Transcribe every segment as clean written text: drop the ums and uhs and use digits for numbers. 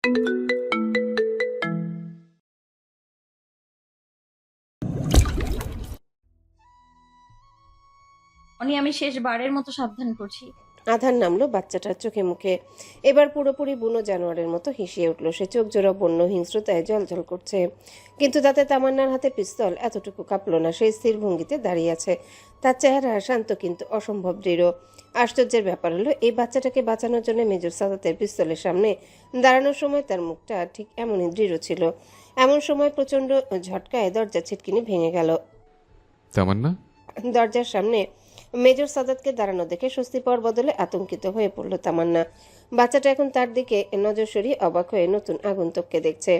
আমি শেষবারের মতো সাবধান করছি। আধার নামলো বাচ্চাটার চোখে মুখে। এবার পুরোপুরি বুনো জানোয়ারের মতো হিসিয়ে উঠল সে। চোখ জোড়া বন্য হিংস্রতায় জ্বলজ্বল করছে, কিন্তু তাতে তামান্নার হাতে পিস্তল এতটুকু কাঁপল না। সেই স্থির ভঙ্গিতে দাঁড়িয়ে আছে। তার চেহারা শান্ত কিন্তু অসম্ভব দৃঢ়। আশ্চর্যের ব্যাপার হলো, এই বাচ্চাটাকে বাঁচানোর জন্য মেজর সাদাতের পিস্তলের সামনে দাঁড়ানোর সময় তার মুখটা ঠিক এমনই দৃঢ় ছিল। এমন সময় প্রচণ্ড ঝটকায় দরজা ছিটকিনি ভেঙে গেল। তামান্না, দরজার সামনে মেজর সাদাতকে দাঁড়ানো দেখে স্বস্তি পাওয়ার বদলে আতঙ্কিত হয়ে পড়ল তামান্না। বাচ্চাটা এখন তার দিকে নজর সরিয়ে অবাক হয়ে নতুন আগন্তুককে দেখছে।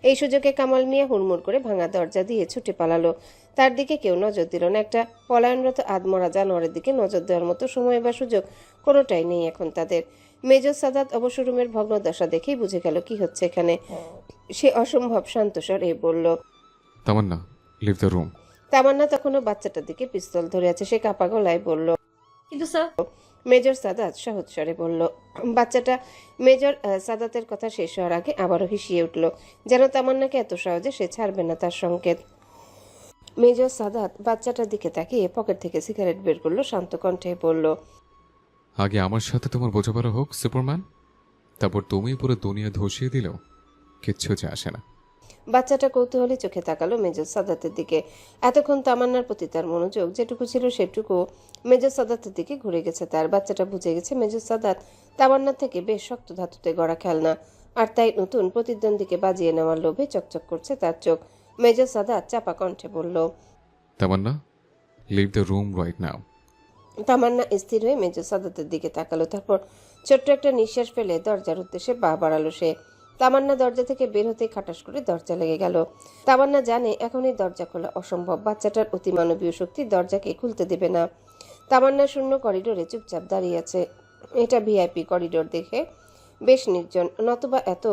এই সুযোগে কামাল মিয়া হুড়মুড় করে ভাঙা দরজা দিয়ে ছুটে পালালো। তার দিকে কেউ নজর দিল না। একটা পলায়নরত আধমরা জানোয়ারের দিকে নজর দেওয়ার মতো সময় বা সুযোগ কোনোটাই নেই এখন তাদের। মেজর সাদাত অবশ্য রুমের ভগ্নদশা দেখেই বুঝে গেল কি হচ্ছে এখানে। সে অসম্ভব শান্ত স্বরে বলল, তামান্না, লিভ দ্য রুম। তামান্না তখনও বাচ্চাটার দিকে পিস্তল ধরে আছে। সে কাঁপা গলায় বলল, কিন্তু স্যার। মেজর সাদাত সহজ স্বরে বলল। বাচ্চাটা মেজর সাদাতের কথা শেষ হওয়ার আগে আবারও হিসিয়ে উঠল, যেন তামান্নাকে এত সহজে সে ছাড়বে না তার সংকেত। মেজর সাদাত বাচ্চাটার দিকে তাকিয়ে পকেট থেকে সিগারেট বের করলো, শান্ত কণ্ঠে বলল, আগে আমার সাথে তোমার বোঝাপড়া হোক সুপারম্যান, তারপর তুমি পুরো দুনিয়া ধসিয়ে দিলেও কিচ্ছু যে আসে না। বাচ্চাটা কৌতূহলী চোখে তাকালো মেজর সাদাতের দিকে। এতক্ষণ তামান্নার প্রতি তার মনোযোগ যেটুকু ছিল সেটুকু মেজর সাদাতের দিকে ঘুরে গেছে তার। বাচ্চাটা বুঝে গেছে মেজর সাদাত তামান্নার থেকে বেশ শক্ত ধাতুতে গড়া খেলনা, আর তাই নতুন প্রতিদ্বন্দ্বীকে বাজিয়ে নেওয়ার লোভে চকচক করছে তার চোখ। মেজর সাদাত চাপা কণ্ঠে বলল, Tamanna, leave the room right now. Tamanna স্থির হয়ে মেজর সাদাতের দিকে তাকালো। তারপর ছোট্ট একটা নিঃশ্বাস ফেলে দরজার উদ্দেশ্যে পা বাড়ালো সে। তামান্না দরজা থেকে বের হতে খাটাস করে দরজা লেগে গেল। তামান্না জানে এখনই দরজা খোলা অসম্ভব। বাচ্চাটার অতিমানবীয় শক্তি দরজাকে খুলতে দেবে না। তামান্না শূন্য করিডোরে চুপচাপ দাঁড়িয়ে আছে। এটা ভিআইপি করিডোর দেখে বেশ নির্জন, নতুবা এত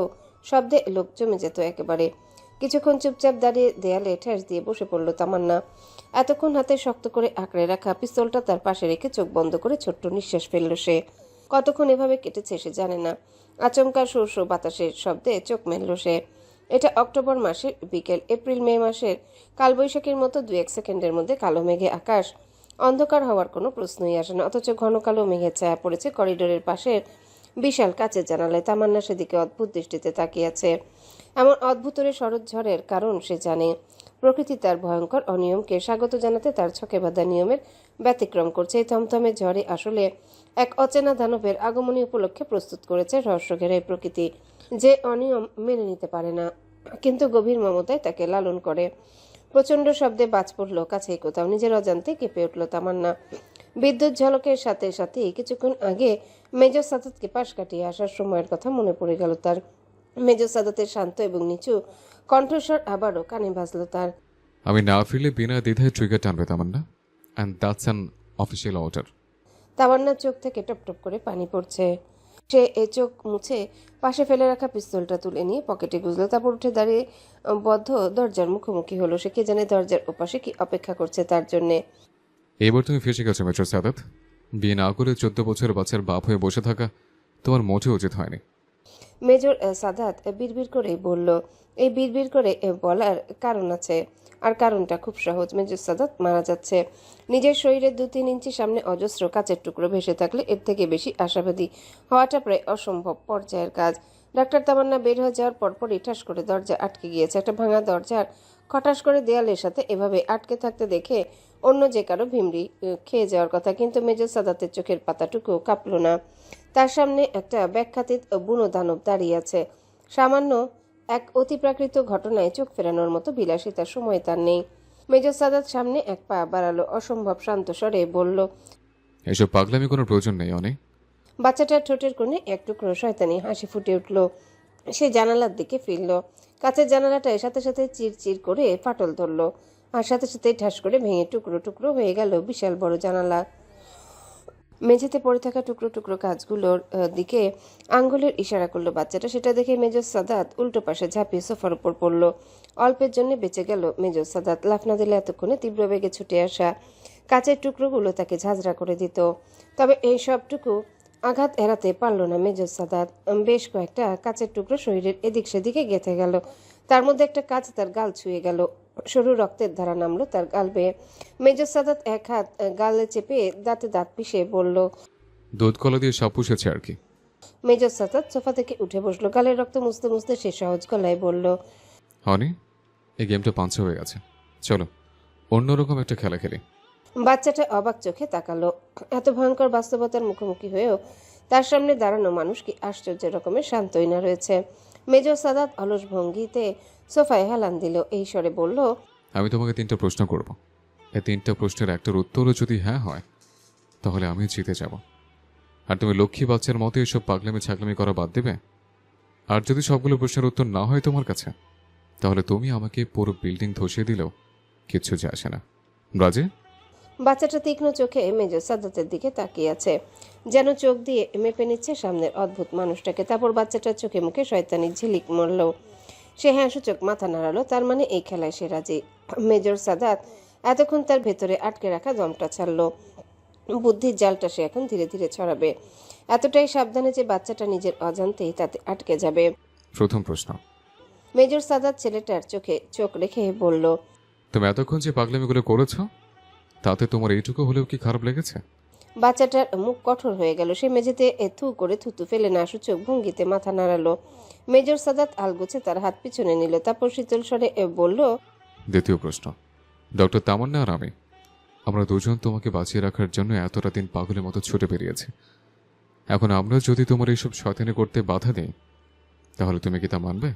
শব্দে লোক জমে যেত একেবারে। কিছুক্ষণ চুপচাপ দাঁড়িয়ে দেয়ালে ঠেস দিয়ে বসে পড়ল তামান্না। এতক্ষণ হাতে শক্ত করে আঁকড়ে রাখা পিস্তলটা তার পাশে রেখে চোখ বন্ধ করে ছোট্ট নিঃশ্বাস ফেলল সে। কতক্ষণ এভাবে কেটেছে সে জানে না। আচমকা শো শো বাতাসের শব্দে চোখ মেলল সে। এটা অক্টোবর মাসের বিকেল। এপ্রিল মে মাসের কালবৈশাখীর মতো 2-1 সেকেন্ডের মধ্যে কালো মেঘে আকাশ অন্ধকার হওয়ার কোনো প্রশ্নই আসে না, অথচ ঘন কালো মেঘের ছায়া পড়েছে করিডোরের পাশের বিশাল কাচের জানালায়। তামান্না সেদিকে অদ্ভুত দৃষ্টিতে তাকিয়ে আছে। এমন অদ্ভুতরে শরৎ ঝড়ের কারণ সে জানে। প্রকৃতি তার ভয়ঙ্কর অনিয়মকে স্বাগত জানাতে তার ছকে বাঁধা নিয়মের ব্যতিক্রম করছে। এই থমথমে ঝড়ে আসলে এক অচেনা দানবের আগমনী উপলক্ষে প্রস্তুত করেছে রহস্য ঘেরা এই প্রকৃতি, যে অনিয়ম মেনে নিতে পারে না কিন্তু গভীর মমতায় তাকে লালন করে। প্রচণ্ড শব্দে বাজ পড়ল কাছেই কোথাও। নিজের অজান্তে কেঁপে উঠল তামান্না। বিদ্যুৎ ঝলকের সাথে সাথেই কিছুক্ষণ আগে মেজর সাদাতকে পাশ কাটিয়ে আসার সময়ের কথা মনে পড়ে গেল তার। মেজর সাদাতের শান্ত এবং নিচু কণ্ঠস্বর আবারও কানে বাজল তার। আমি না ফিরলে বিনা দ্বিধায় ট্রিগার টানবে Tamanna, and that's an official order. তামান্নার চোখ থেকে টপটপ করে পানি পড়ছে। সে চোখ মুছে পাশে ফেলে রাখা পিস্তলটা তুলে নিয়ে পকেটে গুজল। তারপর উঠে দাঁড়িয়ে বদ্ধ দরজার মুখোমুখি হলো সে। কে জানে দরজার ওপাশে কি অপেক্ষা করছে তার জন্যে। এবার তুমি ফেসে গেছো মেজর সাদাত। বিয়ে না করে 14 বছরের বাচ্চার বাপ হয়ে বসে থাকা তোমার মোটেও উচিত হয়নি। মেজর সাদাত বিড়বিড় করে বলল। এই বিড়বিড় করে বলার কারণ আছে, আর কারণটা খুব সহজ। মেজর সাদাত মারা যাচ্ছে। নিজের শরীরের 2-3 ইঞ্চি সামনে অজস্র কাচের টুকরো ভেসে থাকলে এর থেকে বেশি আশাবাদী হওয়াটা প্রায় অসম্ভব পর্যায়ের কাজ। ডাক্তার তামান্না বের হয়ে যাওয়ার পরপরই ঠাস করে দরজা আটকে গিয়েছে। একটা ভাঙা দরজার খটাস করে দেয়ালের সাথে এভাবে আটকে থাকতে দেখে অন্য যে কারো ভিমড়ি খেয়ে যাওয়ার কথা, কিন্তু মেজর সাদাতের চোখের পাতাটুকু কাঁপল না। তার সামনে একটা ব্যাখ্যাতীত বুনো দানব দাঁড়িয়ে আছে। সামান্য এক অতিপ্রাকৃত ঘটনায় চোখ ফেরানোর মতো বিলাসিতার সময় তার নেই। মেজর সাদাত সামনে এক পা বাড়ালো, অসম্ভব শান্ত স্বরে বলল, এসব পাগলামি কোনো প্রয়োজন নেই অনেক। বাচ্চাটার ঠোঁটের কোণে এক টুকরো শয়তানি হাসি ফুটে উঠল। সে জানালার দিকে ফিরল। কাছের জানালাটায় সাথে সাথে চিরচির করে ফাটল ধরল, আর সাথে সাথে ঠাস করে ভেঙে টুকরো টুকরো হয়ে গেল বিশাল বড় জানালা। মেঝেতে পড়ে থাকা টুকরো টুকরো কাজগুলোর দিকে আঙ্গুলের ইশারা করলো বাচ্চাটা। সেটা দেখে মেজর সাদাত উল্টো পাশে ঝাঁপিয়ে সোফার উপর পড়ল। অল্পের জন্য বেঁচে গেল মেজর সাদাত। লাফ না দিলে এতক্ষণে তীব্র বেগে ছুটে আসা কাচের টুকরোগুলো তাকে ঝাঁঝরা করে দিত। তবে এই সবটুকু আঘাত এড়াতে পারল না মেজর সাদাত। বেশ কয়েকটা কাচের টুকরো শরীরের এদিক সেদিকে গেঁথে গেল। তার মধ্যে একটা কাচ তার গাল ছুঁয়ে গেল। সরু রক্তের ধারা নামলো তার গাল বেয়ে। মেজর সাদাত এক হাত গালে চেপে দাঁতে দাঁত পিষে বলল। দুধ কলা দিয়ে সব পুষেছে আর কি। মেজর সাদাত সোফা থেকে উঠে বসলো। গালের রক্ত মুছতে মুছতে সে সহজ গলায় বলল। হনি, এই গেমটা পাঞ্চা হয়ে গেছে, চলো অন্যরকম একটা খেলা খেলি। বাচ্চাটা অবাক চোখে তাকালো। এত ভয়ঙ্কর বাস্তবতার মুখোমুখি হয়েও তার সামনে দাঁড়ানো মানুষ কি আশ্চর্য রকমের শান্তই না রয়েছে। মেজর সাদাত অলস ভঙ্গিতে সোফায় হেলান দিল। এই স্বরে বলল। আমি তোমাকে 3টা প্রশ্ন করব। এই 3টা প্রশ্নের একটার উত্তরও যদি হ্যাঁ হয় তাহলে আমি জিতে যাব। আর তুমি লক্ষ্মী বাচ্চার মতো এসব পাগলামি ছাগলামি করা বাদ দেবে। আর যদি সবগুলো প্রশ্নের উত্তর না হয় তোমার কাছে, তাহলে তুমি আমাকে পুরো বিল্ডিং ধসিয়ে দিলেও কিচ্ছু যায় আসে না। রাজি? বাচ্চাটা তীক্ষ্ণ চোখে মেজর সাদাতের দিকে তাকিয়ে আছে, যেন চোখ দিয়ে মেপে নিচ্ছে সামনের অদ্ভুত মানুষটাকে। তারপর বাচ্চাটার চোখে মুখে শয়তানি ঝিলিক মরল। সে হ্যাঁ সূচক মাথা নাড়ালো। তার মানে এই খেলায় সে রাজি। মেজর সাদাত এতক্ষণ তার ভেতরে আটকে রাখা দমটা ছাড়ল। বুদ্ধির জালটা সে এখন ধীরে ধীরে ছড়াবে। এতটাই সাবধানে যে বাচ্চাটা নিজের অজান্তেই তাতে আটকে যাবে। প্রথম প্রশ্ন। মেজর সাদাত ছেলেটার চোখে চোখ রেখে বলল। তুমি এতক্ষণ যে পাগলামিগুলো করেছ তাতে তোমার এইটুকু হলেও কি খারাপ লেগেছে? বাচ্চাটার মুখ কঠোর হয়ে গেল। সে মেঝেতে থু করে থুতু ফেলে না সূচক ভঙ্গিতে মাথা নাড়ালো। মেজর সাদাত আলগোছে তার হাত পিছনে নিল। তারপর শীতল স্বরে বলল। দ্বিতীয় প্রশ্ন। ডক্টর তামান্না আর আমি, আমরা দুজন তোমাকে বাঁচিয়ে রাখার জন্য এতটা দিন পাগলের মতো ছুটে বেরিয়েছি। এখন আমরা যদি তোমার এইসব শয়তানি করতে বাধা দিই তাহলে তুমি কি তা মানবে?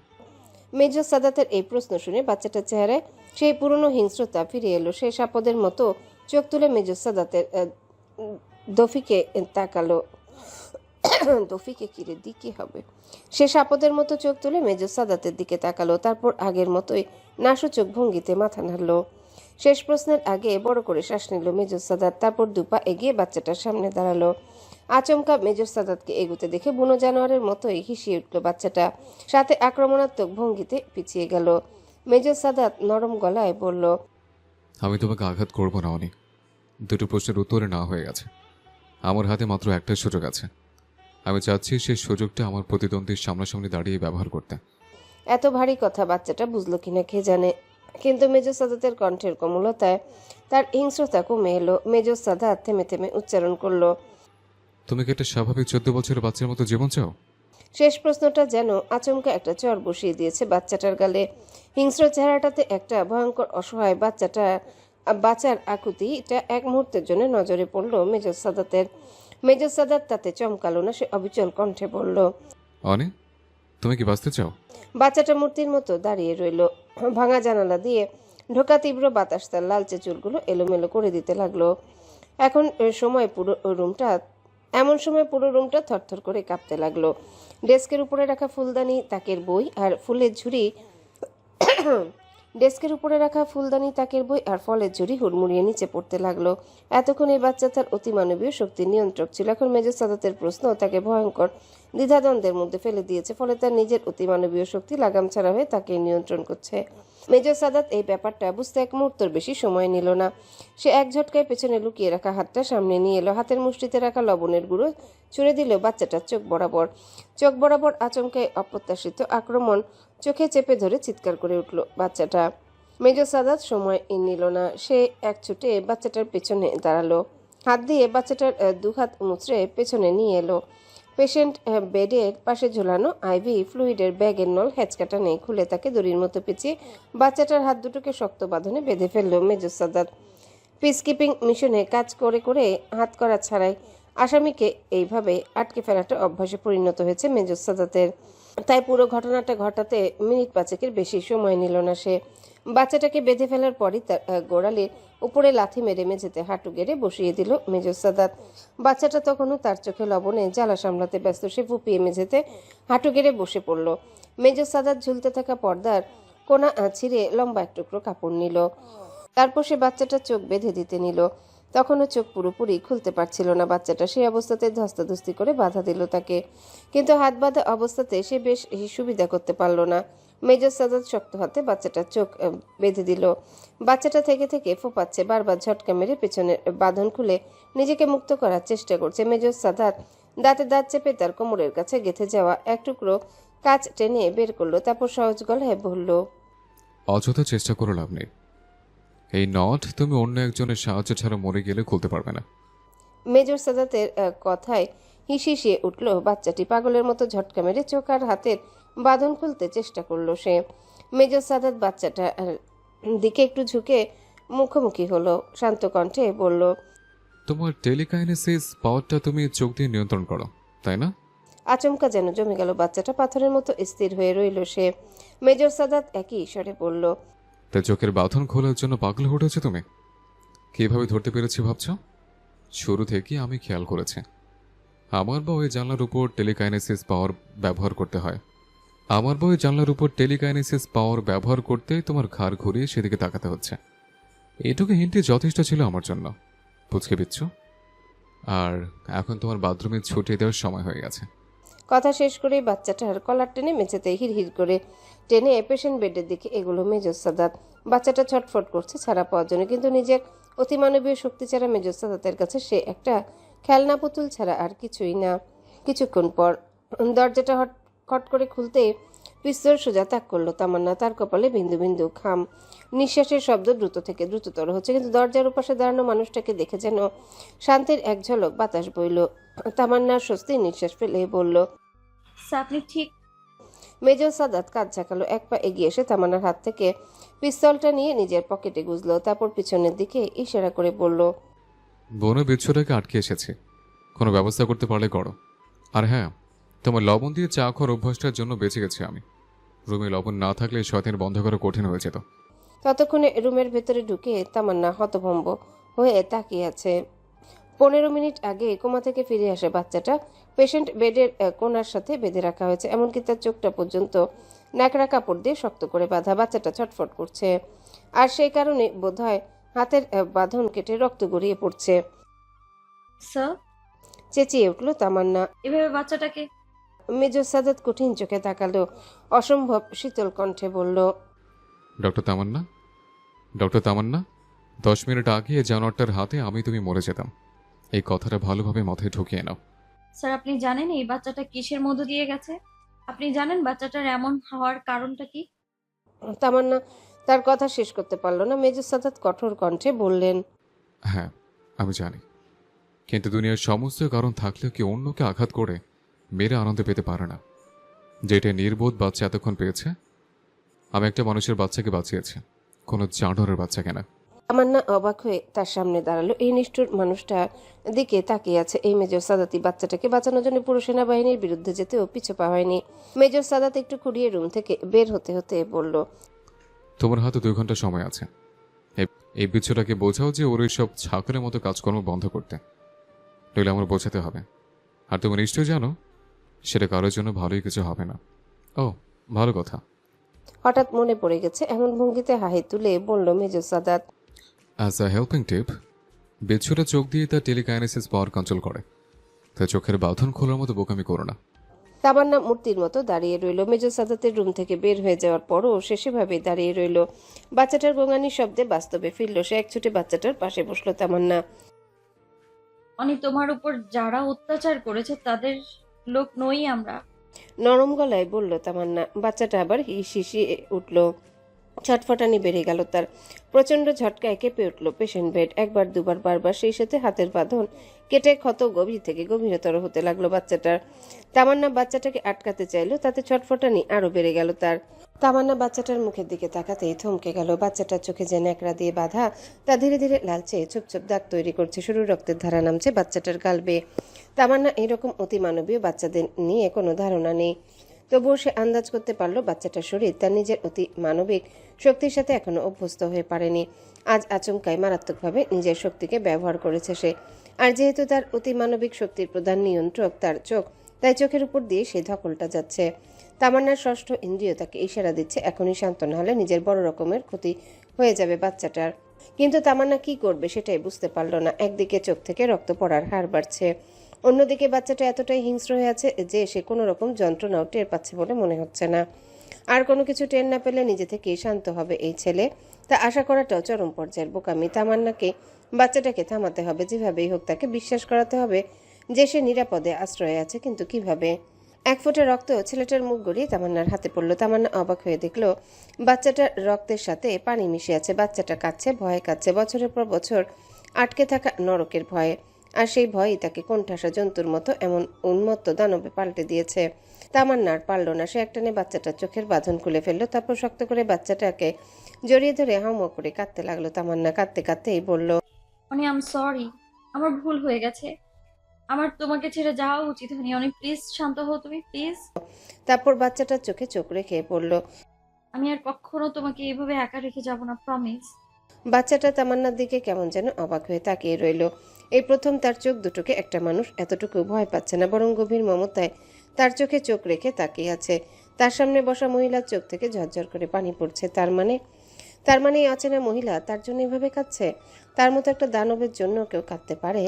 মেজর সাদাতের এই প্রশ্ন শুনে বাচ্চাটার চেহারায় সেই পুরনো হিংস্রতা ফিরে এলো। সে সাপদের মতো চোখ তুলে মেজর সাদাতের দফিকে তাকালো। দফিকে কিরে দিকে হবে। সে সাপদের মতো চোখ তুলে মেজর সাদাতের দিকে তাকালো। তারপর আগের মতোই নাসূচক ভঙ্গিতে মাথা নাড়ল। শেষ প্রশ্নের আগে বড় করে শ্বাস নিল মেজর সাদাত। তারপর দুপা এগিয়ে বাচ্চাটার সামনে দাঁড়ালো। আচমকা মেজর সাদাতকে এগুতে দেখে বুনো জানোয়ারের মতোই হিসিয়ে উঠল বাচ্চাটা। সাথে আক্রমণাত্মক ভঙ্গিতে পিছিয়ে গেল। মেজর সাদাত নরম গলায় বলল। আমি তোমাকে আঘাত করব না অনেক। দুটো প্রশ্নের উত্তরে না হয়ে গেছে। আমার হাতে মাত্র একটা সুযোগ আছে। আমি চাচ্ছি সেই সুযোগটা আমার প্রতিদ্বন্দ্বীর সামনাসামনি দাঁড়িয়ে ব্যবহার করতে। এত ভারী কথা বাচ্চাটা বুঝলো কিনা কে জানে, কিন্তু মেজর সাদাতের কণ্ঠের কোমলতায় তার হিংস্রতা কমে এলো। মেজর সাদাত থেমে থেমে উচ্চারণ করলো। তুমি কি একটা স্বাভাবিক 14 বছরের বাচ্চার মতো জীবন চাও? শেষ প্রশ্নটা যেন আচমকা একটা চর বসিয়ে দিয়েছে বাচ্চাটার গালে। হিংস্র চেহারাটাতে একটা ভয়ঙ্কর অসহায় বাঁচার আকুতিটা এক মুহূর্তের জন্য নজরে পড়ল মেজর সাদাতের। মেজর সাদাত তাতে চমকালো না। সে অবিচল কণ্ঠে বলল। অনে, তুমি কি বাঁচতে চাও? বাচ্চাটা মূর্তির মতো দাঁড়িয়ে রইল। ভাঙা জানালা দিয়ে ঢোকা তীব্র বাতাস তার লালচে চুলগুলো এলোমেলো করে দিতে লাগলো। এমন সময় পুরো রুমটা থরথর করে কাঁপতে লাগলো। ডেস্কের উপরে রাখা ফুলদানি, তাকের বই আর ফলের ঝুড়ি হুড়মুড়িয়ে নিচে পড়তে লাগলো। এতক্ষণ এই বাচ্চা তার অতিমানবীয় শক্তির নিয়ন্ত্রক ছিল। এখন মেজর সাদাতের প্রশ্ন তাকে ভয়ঙ্কর দ্বিধাদ্বন্দ্বের মধ্যে ফেলে দিয়েছে। ফলে তার নিজের অতিমানবীয় শক্তি লাগাম ছাড়া হয়ে তাকে নিয়ন্ত্রণ করছে। মেজর সাদাত এই ব্যাপারটা বুঝতে এক মুহূর্তের বেশি সময় নিল না। সে এক ঝটকায় পেছনে লুকিয়ে রাখা হাতটা সামনে নিয়ে এলো। হাতের মুষ্টিতে রাখা লবণের গুঁড়ো ছুঁড়ে দিল বাচ্চাটার চোখ বরাবর আচমকায় অপ্রত্যাশিত আক্রমণ চোখে চেপে ধরে চিৎকার করে উঠল বাচ্চাটা। মেজর সাদাত সময় নিল না। সে এক ছুটে বাচ্চাটার পেছনে দাঁড়ালো। হাত দিয়ে বাচ্চাটার দুহাত মুচড়ে পেছনে নিয়ে এলো। পেশেন্ট বেডের পাশে ঝোলানো আইভি ফ্লুইডের ব্যাগের নল হ্যাচকাটা নেই, খুলে তাকে দড়ির মতো পেঁচিয়ে বাচ্চাটার হাত দুটোকে শক্ত বাঁধনে বেঁধে ফেলল মেজর সাদাত। পিসকিপিং মিশনে কাজ করে করে হাত করা ছাড়াই আসামিকে এইভাবে আটকে ফেলাটা অভ্যাসে পরিণত হয়েছে মেজর সাদাতের। তাই পুরো ঘটনাটা ঘটাতে মিনিট পাঁচেকের বেশি সময় নিল না সে। বাচ্চাটাকে বেঁধে ফেলার পরই তার গোড়ালির উপরে লাথি মেরে মেঝেতে হাঁটু গেড়ে বসিয়ে দিল মেজর সাদাত। বাচ্চাটা তখনও তার চোখে লবণে জ্বালা সামলাতে ব্যস্ত। সে ফুপিয়ে মেঝেতে হাঁটু গেড়ে বসে পড়ল। মেজর সাদাত ঝুলতে থাকা পর্দার কোনা ছিঁড়ে লম্বা এক টুকরো কাপড় নিল। তারপর সে বাচ্চাটার চোখ বেঁধে দিতে নিল। তখনও চোখ পুরোপুরি খুলতে পারছিল না বাচ্চাটা। সেই অবস্থাতে ধস্তাধস্তি করে বাধা দিল তাকে, কিন্তু হাত বাঁধা অবস্থাতে সে বেশ সুবিধা করতে পারল না। মেজর সাদাত শক্ত হাতে বাচ্চাটার চোখ বেঁধে দিল। বাচ্চাটা থেকে থেকে ফোপাচ্ছে, বারবার ঝটকা মেরে পেছনের বাঁধন খুলে নিজেকে মুক্ত করার চেষ্টা করছে। মেজর সাদাত দাঁতে দাঁত চেপে তার কোমরের কাছে গেঁথে যাওয়া এক টুকরো কাঁচ টেনে বের করলো, তারপর সহজ গলায় বলল, অযথা চেষ্টা করে লাভ নেই। এই নট তুমি অন্য একজনের সাহায্য ছাড়া মরে গেলে খুলতে পারবে না। মেজর সাদাতের কথায় হিসিয়ে উঠল বাচ্চাটি। পাগলের মতো ঝটকা মেরে চোখ আর হাতের বাঁধন খুলতে চেষ্টা করলো সে। মেজর সাদাত বাচ্চাটার দিকে একটু ঝুঁকে মুখোমুখি হলো, শান্ত কণ্ঠে বলল, তোমার টেলিকাইনেসিস পাওয়ারটা তুমি চোখ দিয়ে নিয়ন্ত্রণ করো, তাই না? আচমকা যেন জমে গেল বাচ্চাটা, পাথরের মতো স্থির হয়ে রইল সে। মেজর সাদাত একই ঈশ্বরে বলল, তাই চোখের বাঁধন খোলার জন্য পাগল হয়ে উঠেছে তুমি? কিভাবে ধরতে পেরেছি ভাবছ? শুরু থেকে আমি খেয়াল করেছি আমার বা ওই জানলার উপর টেলিকাইনেসিস পাওয়ার ব্যবহার করতে হয়। আমার বা ওই জানলার উপর টেলিকাইনেসিস পাওয়ার ব্যবহার করতে তোমার ঘাড় ঘুরিয়ে সেদিকে তাকাতে হচ্ছে। এটুকু হিন্টই যথেষ্ট ছিল আমার জন্য, বুঝকে বিচ্ছু। আর এখন তোমার বাথরুমে ছুটিয়ে দেওয়ার সময় হয়ে গেছে। কথা শেষ করেই বাচ্চাটার কলার টেনে মেঝেতে হিড়হিড় করে টেনে পেশেন্ট বেডের দিকে এগুলো মেজর সাদাত। বাচ্চাটা ছটফট করছে ছাড়া পাওয়ার জন্য, কিন্তু নিজের অতিমানবীয় শক্তি ছাড়া মেজর সাদাতের কাছে সে একটা খেলনা পুতুল ছাড়া আর কিছুই না। কিছুক্ষণ পর দরজাটা খট করে খুলতে পিস্তল সোজা তাক করলো তামান্না। তার কপালে বিন্দু বিন্দু ঘাম। নিঃশ্বাসের শব্দ দ্রুত থেকে দ্রুততর হচ্ছে, কিন্তু দরজার উপাশে দাঁড়ানো মানুষটাকে দেখে যেন শান্তির এক ঝলক বাতাস বইল। তামান্নার স্বস্তির নিঃশ্বাস ফেলে বলল, স্যার আপনি ঠিক। মেজর সাদাত কাঁধ ঝাঁকালো, এক পা এগিয়ে এসে তামান্নার হাত থেকে পিস্তলটা নিয়ে নিজের পকেটে গুজলো, তারপর পিছনের দিকে ইশারা করে বলল, বনে বিচ্ছুটাকে আটকে এসেছি, কোনো ব্যবস্থা করতে পারলে করো। আর হ্যাঁ, তোমার লবণ দিয়ে চা খাওয়ার অভ্যাসটার জন্য বেঁচে গেছি আমি। রুমে লবণ না থাকলে শয়তান বন্ধ করা কঠিন হয়ে যেত। ততক্ষণে রুমের ভেতরে ঢুকে তামান্না হতভম্ব হয়ে তাকিয়ে আছে। 15 মিনিট আগে কোমা থেকে ফিরে আসে বাচ্চাটা। পেশেন্ট বেডের কোণার সাথে বেঁধে রাখা হয়েছে, এমনকি তার চোখটা পর্যন্ত ন্যাকড়া কাপড় দিয়ে শক্ত করে বাঁধা। বাচ্চাটা ছটফট করছে, আর সেই কারণে বোধহয় হাতের বাঁধন কেটে রক্ত গড়িয়ে পড়ছে। স্যার চেঁচিয়ে উঠল তামান্না। এভাবে বাচ্চাটাকে। মেজর সাদাত কঠিন চোখে তাকালো, অসম্ভব শীতল কণ্ঠে বলল, ডক্টর তামান্না, ডক্টর তামান্না, 10 মিনিট আগে এই জানোয়ারটার হাতে আমি তুমি মরে যেতাম। এই কথাটা ভালোভাবে মাথায় ঢুকিয়ে নাও। স্যার আপনি জানেন এই বাচ্চাটা কিসের মধ্য দিয়ে গেছে? আপনি জানেন বাচ্চাটার এমন হওয়ার কারণটা কি? তামান্না তার কথা শেষ করতে পারল না। মেজর সাদাত কঠোর কণ্ঠে বললেন, হ্যাঁ আমি জানি, কিন্তু দুনিয়ার সমস্ত কারণ থাকলেও কি অন্যকে আঘাত করে মেরে আনন্দ পেতে পারে না, যেটা নির্বোধ বাচ্চা এতক্ষণ পেয়েছে। আমি একটা মানুষের বাচ্চাকে বাঁচিয়েছি, কোনো জানোয়ারের বাচ্চাকে না। তামান্না অবাক হয়ে তার সামনে দাঁড়ালো। এই নিষ্ঠুর মানুষটার দিকে তাকিয়ে আছে এই মেজর সাদাতি। বাচ্চাটাকে বাঁচানোর জন্য পুরো সেনাবাহিনীর বিরুদ্ধে যেতেও পিছু পা হয়নি। মেজর সাদাত একটু খুঁড়িয়ে রুম থেকে বের হতে হতে বলল, তোমার হাতে 2 ঘন্টা সময় আছে। এই বিচ্ছুটাকে বোঝাও যে ওর সব ছাকরের মতো কাজকর্ম বন্ধ করতে, নইলে আমার বোঝাতে হবে। আর তুমি নিশ্চয়ই জানো সেটা কারোর জন্য ভালোই কিছু হবে না। ও ভালো কথা। হঠাৎ মনে পড়ে গেছে এমন ভঙ্গিতে হাই তুলে বলল major Sadat, as a helping tip, বিচ্ছুটা চোখ দিয়ে তার টেলিকাইনেসিস পাওয়ার কন্ট্রোল করে, তাই চোখের বাঁধন খোলার মতো বোকামি করো না। তামান্না মূর্তির মতো দাঁড়িয়ে রইল। মেজর সাদাতের রুম থেকে বের হয়ে যাওয়ার পরও সে সেভাবেই দাঁড়িয়ে রইল। বাচ্চাটার গোঙানির শব্দে বাস্তবে ফিরল সে। এক ছুটে বাচ্চাটার পাশে বসলো তামান্না। তোমার উপর যারা অত্যাচার করেছে তাদের লোক নই আমরা। নরম গলায় বলল তামান্না। বাচ্চাটা আবার হিসিয়ে উঠল, ছটফটানি বেড়ে গেল তার। প্রচন্ড ঝটকায় কেঁপে উঠল পেশেন্ট বেড। একবার দুবার বারবার সেই সাথে হাতের বাঁধন কেটে ক্ষত গভীর থেকে গভীরতর হতে লাগলো বাচ্চাটার। তামান্না বাচ্চাটাকে আটকাতে চাইল, তাতে ছটফটানি আরো বেড়ে গেল তার। তামান্না বাচ্চাটার মুখের দিকে তাকাতেই থমকে গেল। বাচ্চাটার চোখে যে ন্যাকড়া দিয়ে বাঁধা, তা ধীরে ধীরে লালচে ছোপ ছোপ দাগ তৈরি করছে। সরু রক্তের ধারা নামছে বাচ্চাটার গাল বেয়ে। তামান্না এরকম অতিমানবীয় বাচ্চাদের নিয়ে কোনো ধারণা নেই, তবুও সে আন্দাজ করতে পারল বাচ্চাটার শরীর তার নিজের অতি মানবিক শক্তির সাথে এখনো অভ্যস্ত হয়ে পারেনি। আজ আচমকাই মারাত্মকভাবে নিজের শক্তিকে ব্যবহার করেছে সে। আর যেহেতু তার অতি মানবিক শক্তির প্রধান নিয়ন্ত্রক তার চোখ, তাই চোখের উপর দিয়ে সেই ধকলটা যাচ্ছে। তামান্নার ষষ্ঠ ইন্দ্রিয় তাকে ইশারা দিচ্ছে এখনই শান্ত না হলে নিজের বড় রকমের ক্ষতি হয়ে যাবে বাচ্চাটার। কিন্তু তামান্না কি করবে সেটাই বুঝতে পারল না। একদিকে চোখ থেকে রক্ত পড়ার হার বাড়ছে, অন্যদিকে বাচ্চাটা এতটাই হিংস্র হয়ে আছে যে সে কোনো রকম যন্ত্রণাও টের পাচ্ছে বলে মনে হচ্ছে না। আর কোনো কিছু টের না পেলে নিজে থেকেই শান্ত হবে এই ছেলে, তা আশা করাটাও চরম পর্যায়ের বোকামি। তামান্নাকে বাচ্চাটাকে থামাতে হবে, যেভাবেই হোক তাকে বিশ্বাস করাতে হবে যে সে নিরাপদে আশ্রয়ে আছে, কিন্তু কিভাবে? এক ফোঁটা রক্ত ছেলেটার মুখ গড়িয়ে তামান্নার হাতে পড়ল। তামান্না অবাক হয়ে দেখল বাচ্চাটার রক্তের সাথে পানি মিশে আছে। বাচ্চাটা কাঁদছে, ভয়ে কাঁদছে, বছরের পর বছর আটকে থাকা নরকের ভয়ে। আর সেই ভয়ই তাকে কোণঠাসা জন্তুর মতো এমন উন্মত্ত দানবে পাল্টে দিয়েছে। তামান্নার পারল না, সে একটানে বাচ্চাটার চোখের বাঁধন খুলে ফেললো, তারপর শক্ত করে বাচ্চাটাকে জড়িয়ে ধরে হাউমাউ করে কাঁদতে লাগলো। তামান্না কাঁদতে কাঁদতেই বলল, অনি আম সরি, আমার ভুল হয়ে গেছে। আমার তোমাকে ছেড়ে যাওয়া উচিত হয়নি। অনি প্লিজ শান্ত হও তুমি, প্লিজ। তারপর বাচ্চাটার চোখে চোখ রেখে পড়ল। আমি আর কখনো তোমাকে এইভাবে একা রেখে যাব না, প্রমিস। বাচ্চাটা তামান্নার দিকে কেমন যেন অবাক হয়ে তাকিয়ে রইল। এই প্রথম তার চোখ দুটোকে একটা মানুষ এতটুকু ভয় পাচ্ছে না, বরং গভীর মমতায় তার চোখে চোখ রেখে তাকিয়ে আছে। তার সামনে বসা মহিলার চোখ থেকে ঝরঝর করে পানি পড়ছে। তার মানে এই অচেনা মহিলা তার জন্য এভাবে কাঁদছে। তার মতো একটা দানবের জন্য কেউ কাঁদতে পারে?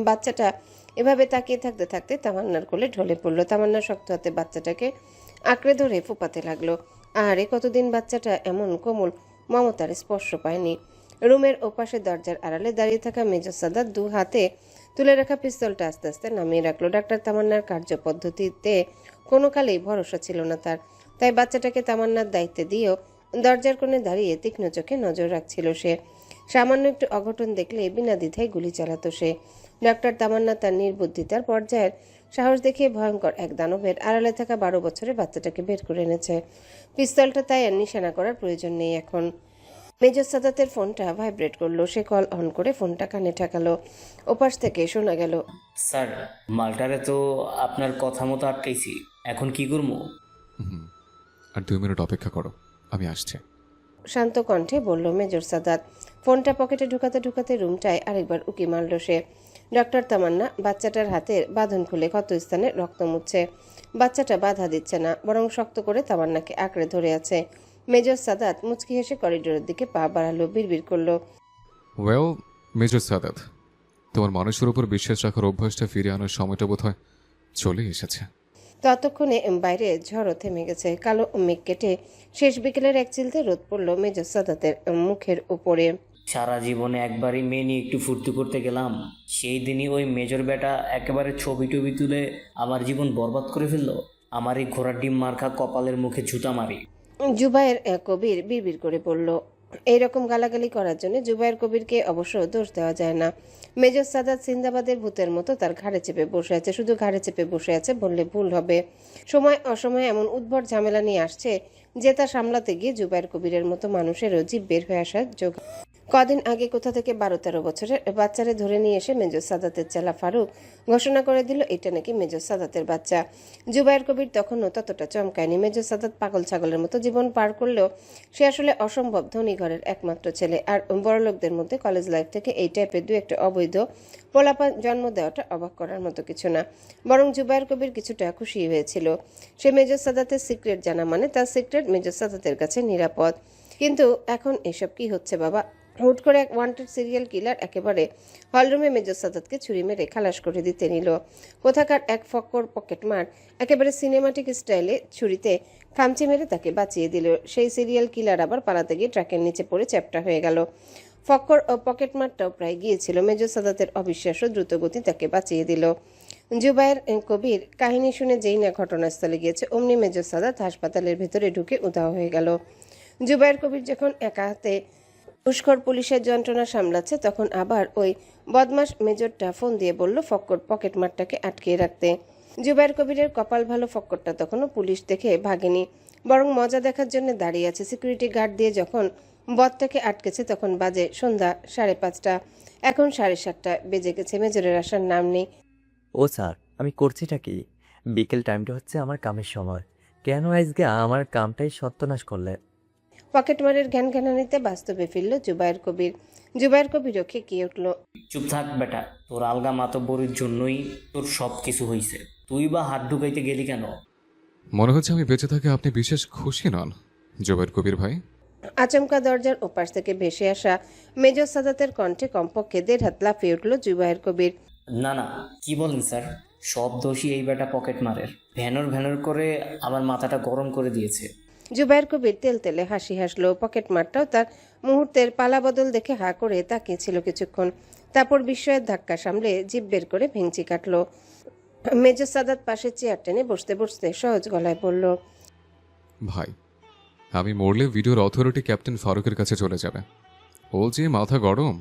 বাচ্চাটা এভাবে তাকিয়ে থাকতে থাকতে তামান্নার কোলে ঢলে পড়ল। তামান্না শক্ত হাতে বাচ্চাটাকে আঁকড়ে ধরে ফোপাতে লাগলো। আরে কতদিন বাচ্চাটা এমন কোমল মমতার স্পর্শ পায়নি। রুমের ওপাশে দরজার আড়ালে দাঁড়িয়ে থাকা মেজর সাদাত দু হাতে তুলে রাখা পিস্তলটা আস্তে আস্তে নামিয়ে রাখলো। ডাক্তার তামান্নার কার্যপদ্ধতিতে কোনো কালেই ভরসা ছিল না তার, তাই বাচ্চাটাকে তামান্নার দায়িত্বে দিয়েও দরজার কোণে দাঁড়িয়ে তীক্ষ্ণ চোখে নজর রাখছিল সে। সামান্য একটু অঘটন দেখলে বিনা দ্বিধায় গুলি চালাতো সে। ডক্টর তামান্না তার নির্বুদ্ধিতার পর্যায়ের সাহস দেখিয়ে ভয়ঙ্কর এক দানবের আড়ালে থাকা 12 বছরের বাচ্চাটাকে বের করে এনেছে। পিস্তলটা তাই আর নিশানা করার প্রয়োজন নেই এখন। মেজর সাদাতের ফোনটা ভাইব্রেট করলো। সে কল অন করে ফোনটা কানে ঠেকালো। ওপাশ থেকে শোনা গেল, স্যার, মালটারে তো আপনার কথা মতো আটকাইছি, এখন কি করবো? আর 2 মিনিট অপেক্ষা করো, আমি আসছি। শান্ত কণ্ঠে বলল মেজর সাদাত। ফোনটা পকেটে ঢুকাতে ঢুকাতে রুমটায় আরেকবার উকি মারল সে। ডক্টর তামান্না বাচ্চাটার হাতের বাঁধন খুলে ক্ষতস্থানে রক্ত মুছছে। বাচ্চাটা বাধা দিচ্ছে না, বরং শক্ত করে তামান্নাকে আঁকড়ে ধরে আছে। মেজর সাদাত মুচকি হেসে করিডোরের দিকে পা বাড়ালো, বিড়বিড় করলো, ওয়েল মেজর সাদাত, তোমার মানুষের উপর বিশ্বাস রাখার অভ্যাসটা ফিরে আনার সময়টা বোধহয় চলে এসেছে। ততক্ষণে বাইরে ঝড়ও থেমে গেছে। কালো মেঘ কেটে শেষ বিকেলের এক চিলতে রোদ পড়ল মেজর সাদাতের মুখের উপরে। সারা জীবনে একবারই মেয়ে নিয়ে একটু ফুর্তি করতে গেলাম, সেই দিনই ওই মেজর বেটা একেবারে ছবি টবি তুলে আমার জীবন বরবাদ করে ফেললো। আমার এই ঘোড়ার ডিম মার্কা কপালের মুখে জুতা মারি। জুবায়ের কবির বিড়বিড় করে পড়ল। এইরকম গালাগালি করার জন্য জুবায়ের কবিরকে অবশ্য দোষ দেওয়া যায় না। মেজর সাদাত সিন্দাবাদের ভূতের মতো তার ঘাড়ে চেপে বসে আছে। শুধু ঘাড়ে চেপে বসে আছে বললে ভুল হবে। সময় অসময়ে এমন উদ্ভট ঝামেলা নিয়ে আসছে যে তা সামলাতে গিয়ে জুবায়ের কবিরের মতো মানুষেরও জিভ বের হয়ে আসার যোগ। কদিন আগে কোথা থেকে 12-13 বছরের বাচ্চারে ধরে নিয়ে এসে মেজর সাদাতের চেলা ফারুক ঘোষণা করে দিল এটা নাকি মেজর সাদাতের বাচ্চা। জুবায়ের কবির তখনও ততটা চমকায়নি। মেজর সাদাত পাগল ছাগলের মতো জীবন পার করলেও সে আসলে অসম্ভব ধনী ঘরের একমাত্র ছেলে। আর বড়লোকদের মধ্যে কলেজ লাইফ থেকে এই টাইপের দু একটা অবৈধ পোলাপান জন্ম দেওয়াটা অবাক করার মতো কিছু না, বরং জুবায়ের কবির কিছুটা খুশি হয়েছিল। সে মেজর সাদাতের সিক্রেট জানা মানে তার সিক্রেট মেজর সাদাতের কাছে নিরাপদ। কিন্তু এখন এসব কি হচ্ছে বাবা? হুট করে এক ওয়ান্টেড সিরিয়াল কিলার একেবারে হলরুমে মেজর সাদাতকে ছুরি মেরে খালাস করে দিতে নিল। কোথাকার এক ফক্কর পকেটমার একেবারে সিনেমাটিক স্টাইলে ছুরিতে খামচি মেরে তাকে বাঁচিয়ে দিল। সেই সিরিয়াল কিলার আবার পালাতে গিয়ে ট্রাকের নিচে পড়ে চ্যাপ্টা হয়ে গেল। ফক্কর ও পকেটমারটাও প্রায় গিয়েছিল। মেজর সাদাতের অবিশ্বাস্য দ্রুতগতি তাকে বাঁচিয়ে দিল। জুবায়ের কবির কাহিনী শুনে যেই না ঘটনাস্থলে গিয়েছে, অমনি মেজর সাদাত হাসপাতালের ভেতরে ঢুকে উধাও হয়ে গেল। জুবায়ের কবির যখন একা হাতে পুষ্কর পুলিশের যন্ত্রণা সামলাচ্ছে, তখন আবার ওই বদমাস মেজরটা ফোন দিয়ে বলল ফক্কর পকেটমারটাকে আটকে রাখতে। জুবায়ের কবিরের কপাল ভালো, ফক্করটা তখনও পুলিশ দেখে ভাগেনি, বরং মজা দেখার জন্য দাঁড়িয়ে আছে। সিকিউরিটি গার্ড দিয়ে যখন বদটাকে আটকেছে তখন বাজে সন্ধ্যা 5:30। এখন 7:30 বেজে গেছে। মেজরের আসার নাম নেই। ও স্যার, আমি করছিটা কি? বিকেল টাইমটা হচ্ছে আমার কামের সময়, কেন আজকে আমার কামটাই সর্বনাশ করলে? পকেটমারের ঘ্যানঘ্যানানিতে বাস্তবে ফিরল জুবায়ের কবির। জুবায়ের কবিরও খেকিয়ে উঠল, চুপ থাক বেটা, তোর আলগা মাতব্বরির জন্যই তোর সব কিছু হইছে। তুই বা হাত ঢুকাইতে গেলি কেন? মনে হচ্ছে আমি বেঁচে থাকি আপনি বিশেষ খুশি নন জুবায়ের কবির ভাই। আচমকা দরজার ওপাশ থেকে ভেসে আসা মেজর সাদাতের কণ্ঠে কমপক্ষে 1.5 হাত লাফিয়ে উঠল জুবায়ের কবির। না না, কি বলেন স্যার? সব দোষী এই বেটা পকেট মারের। ভ্যানর ভ্যানর করে আমার মাথাটা গরম করে দিয়েছে। জুবায়ের কবির তেলতেলে হাসি হাসলো। পকেটমারটাও তার মুহূর্তের পালা বদল দেখে হা করে তাকিয়েছিল কিছুক্ষণ। তারপর বিস্ময়ের ধাক্কা সামলে জিভ বের করে ভেঙচি কাটলো। মেজর সাদাত পাশে চেয়ার টেনে বসতে বসতে সহজ গলায় বলল, ভাই, আমি মরলে ভিডিওর অথরিটি ক্যাপ্টেন ফারুকের কাছে চলে যাবে। ও যে মাথা গরম,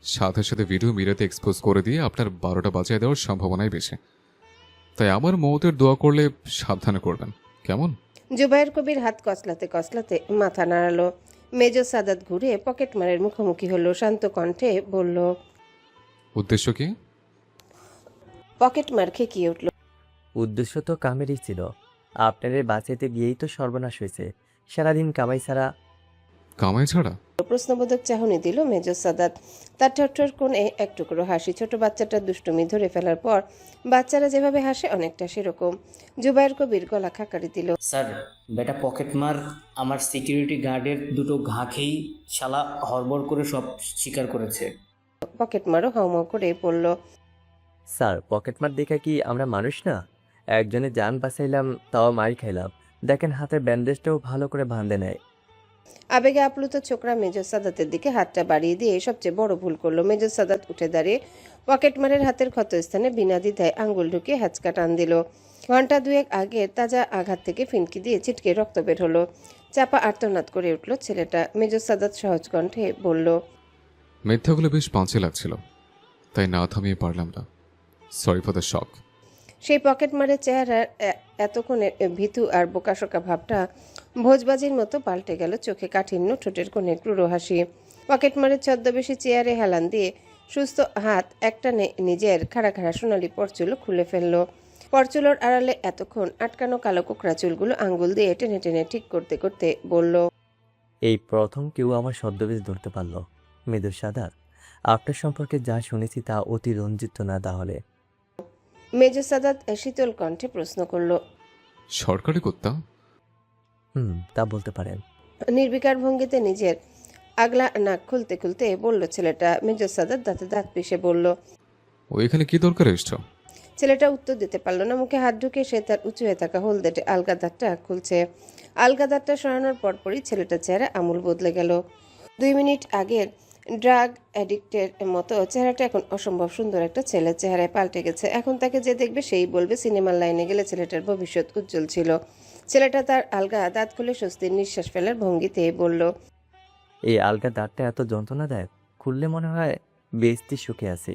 সাথে সাথে ভিডিও মিরাতে এক্সপোজ করে দিয়ে আপনার 12টা বাজিয়ে দেওয়ার সম্ভাবনাই বেশি। তাই আমার মৌতের দোয়া করলে সাবধানে করবেন, কেমন? জুবায়ের কবির হাত কসলাতে কসলাতে মাথা নাড়ালো। মেজর সাদাত ঘুরে পকেটমারের মুখোমুখি হলো, শান্ত কণ্ঠে বলল। উদ্দেশ্য কি? পকেটমার খেকিয়ে উঠল। উদ্দেশ্য তো কামেরই ছিল, আপনারে বাঁচাইতে গিয়েই তো সর্বনাশ হয়েছে। সারাদিন কামাই ছাড়া। কামাই ছাড়া? প্রশ্নবোধক চাহনি দিল মেজর সাদাত। তার ঠোঁটের কোণে এক টুকরো হাসি। ছোট বাচ্চাটার দুষ্টুমি ধরে ফেলার পর বাচ্চারা যেভাবে হাসে অনেকটা সেরকম। জুবায়ের কবির গলা খাকারি দিল। স্যার, বেটা পকেটমার আমার সিকিউরিটি গার্ডের দুটো ঘা খেয়েই শালা হড়বড় করে সব স্বীকার করেছে। পকেটমারও হাউমাউ করে বলল। স্যার, পকেটমার দেখা কি আমরা মানুষ না? একজনে যান বাঁচাইলাম, তাও মারি খাইলাম। দেখেন হাতের ব্যান্ডেজটাও ভালো করে বাঁধে নেয়। আবেগে আপ্লুত ছোকরা মেজর সাদাতের দিকে হাতটা বাড়িয়ে দিয়ে সবচেয়ে বড় ভুল করলো। মেজর সাদাত উঠে দাঁড়িয়ে পকেটমারের হাতের ক্ষতস্থানে বিনা দ্বিধায় আঙ্গুল ঢুকিয়ে হ্যাচকা টান দিল। ঘন্টা দুয়েক আগের তাজা আঘাত থেকে ফিনকি দিয়ে ছিটকে রক্ত বের হলো। চাপা আর্তনাদ করে উঠল ছেলেটা। মেজর সাদাত সহজ কণ্ঠে বলল। মিথ্যাগুলো বেশ পাঁচে লাগছিল, তাই না থামিয়ে পারলাম না। Sorry for the shock. সেই পকেটমারের চেহারার এতক্ষণের ভীতু আর বোকাশোকা ভাবটা ভোজবাজির মতো পাল্টে গেল। চোখে কাঠিন্য, ঠোঁটের কোণে ক্রূর হাসি। পকেটমারের ছদ্মবেশী চেয়ারে হেলান দিয়ে সুস্থ হাত একটানে নিজের খাড়া খাড়া সোনালি পরচুলো খুলে ফেলল। পরচুলোর আড়ালে এতক্ষণ আটকানো কালো কোকড়া চুলগুলো আঙ্গুল দিয়ে টেনে টেনে ঠিক করতে করতে বলল। এই প্রথম কেউ আমার ছদ্মবেশ ধরতে পারল। মেজর সাদাত, আপনার সম্পর্কে যা শুনেছি তা অতি রঞ্জিত না তাহলে? মেজর সাদাত শীতল কণ্ঠে প্রশ্ন করল। সরকারি কুত্তা? তা বলতে পারেন। নির্বিকার ভঙ্গিতে নিজের আগলা নাক খুলতে খুলতে বলল ছেলেটা। মেজর সাদাত দাঁতে দাঁত পিষে বলল। ও এখানে কি দরকার এসছো? ছেলেটা উত্তর দিতে পারল না। মুখে হাত ঢুকে সে তার উঁচু হয়ে থাকা হলদেটে আলগা দাঁতটা খুলছে। আলগা দাঁতটা সরানোর পরপরই ছেলেটার চেহারা আমূল বদলে গেল। 2 মিনিট আগের ড্রাগ অ্যাডিক্টের মতো চেহারাটা এখন অসম্ভব সুন্দর একটা ছেলের চেহারায় পাল্টে গেছে। এখন তাকে যে দেখবে সেই বলবে সিনেমার লাইনে গেলে ছেলেটার ভবিষ্যৎ উজ্জ্বল ছিল। ছেলেটা তার আলগা দাঁত খুলে স্বস্তির নিঃশ্বাস ফেলার ভঙ্গিতে বলল। এই আলগা দাঁতটা এত যন্ত্রণা দেয়, খুললে মনে হয় বেস্তি সুখে আছি।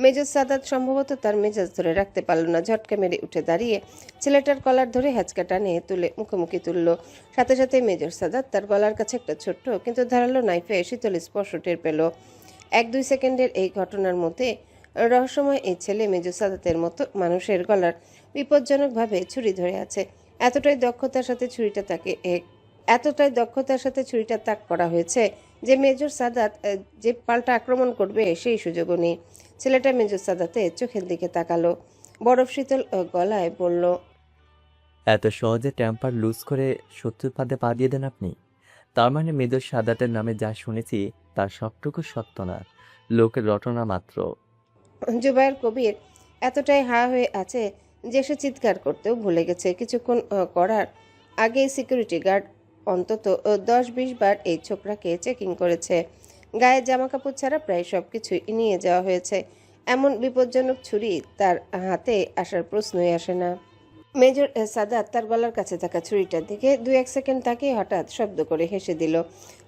মেজর সাদাত সম্ভবত তার মেজাজ ধরে রাখতে পারল না। ঝটকা মেরে উঠে দাঁড়িয়ে ছেলেটার কলার ধরে হ্যাচকা টানে তুলে মুখোমুখি তুলল। সাথে সাথে মেজর সাদাত তার গলার কাছে একটা ছোট্ট কিন্তু ধারালো নাইফে শীতল স্পর্শ টের পেল। 1-2 সেকেন্ডের এই ঘটনার মধ্যে রহস্যময় এই ছেলে মেজর সাদাতের মতো মানুষের গলার বিপজ্জনকভাবে ছুরি ধরে আছে। এতটাই দক্ষতার সাথে ছুরিটা তাক করা হয়েছে যে মেজর সাদাত যে পাল্টা আক্রমণ করবে সেই সুযোগও নেই। ছেলেটা মেজর সাদাতের চোখের দিকে তাকালো, বরফ শীতল গলায় বলল। এত সহজে টেম্পার লুজ করে শত্রুর ফাঁদে পা দিয়ে দেন আপনি? তার মানে মেজর সাদাতের নামে যা শুনেছি তার সবটুকু সত্য না, লোকের রটনা মাত্র। জুবায়ের কবির এতটাই হা হয়ে আছে যে সে চিৎকার করতেও ভুলে গেছে। কিছুক্ষণ করার আগেই সিকিউরিটি গার্ড অন্তত 10-20 বার এই ছোকরাকে চেকিং করেছে। গায়ের জামাকাপড় ছাড়া প্রায় সব কিছুই নিয়ে যাওয়া হয়েছে। এমন বিপজ্জনক ছুরি তার হাতে আসার প্রশ্নই আসে না। মেজর সাদাত তার গলার কাছে থাকা ছুরিটার দিকে 2-1 সেকেন্ড তাকে হঠাৎ শব্দ করে হেসে দিল।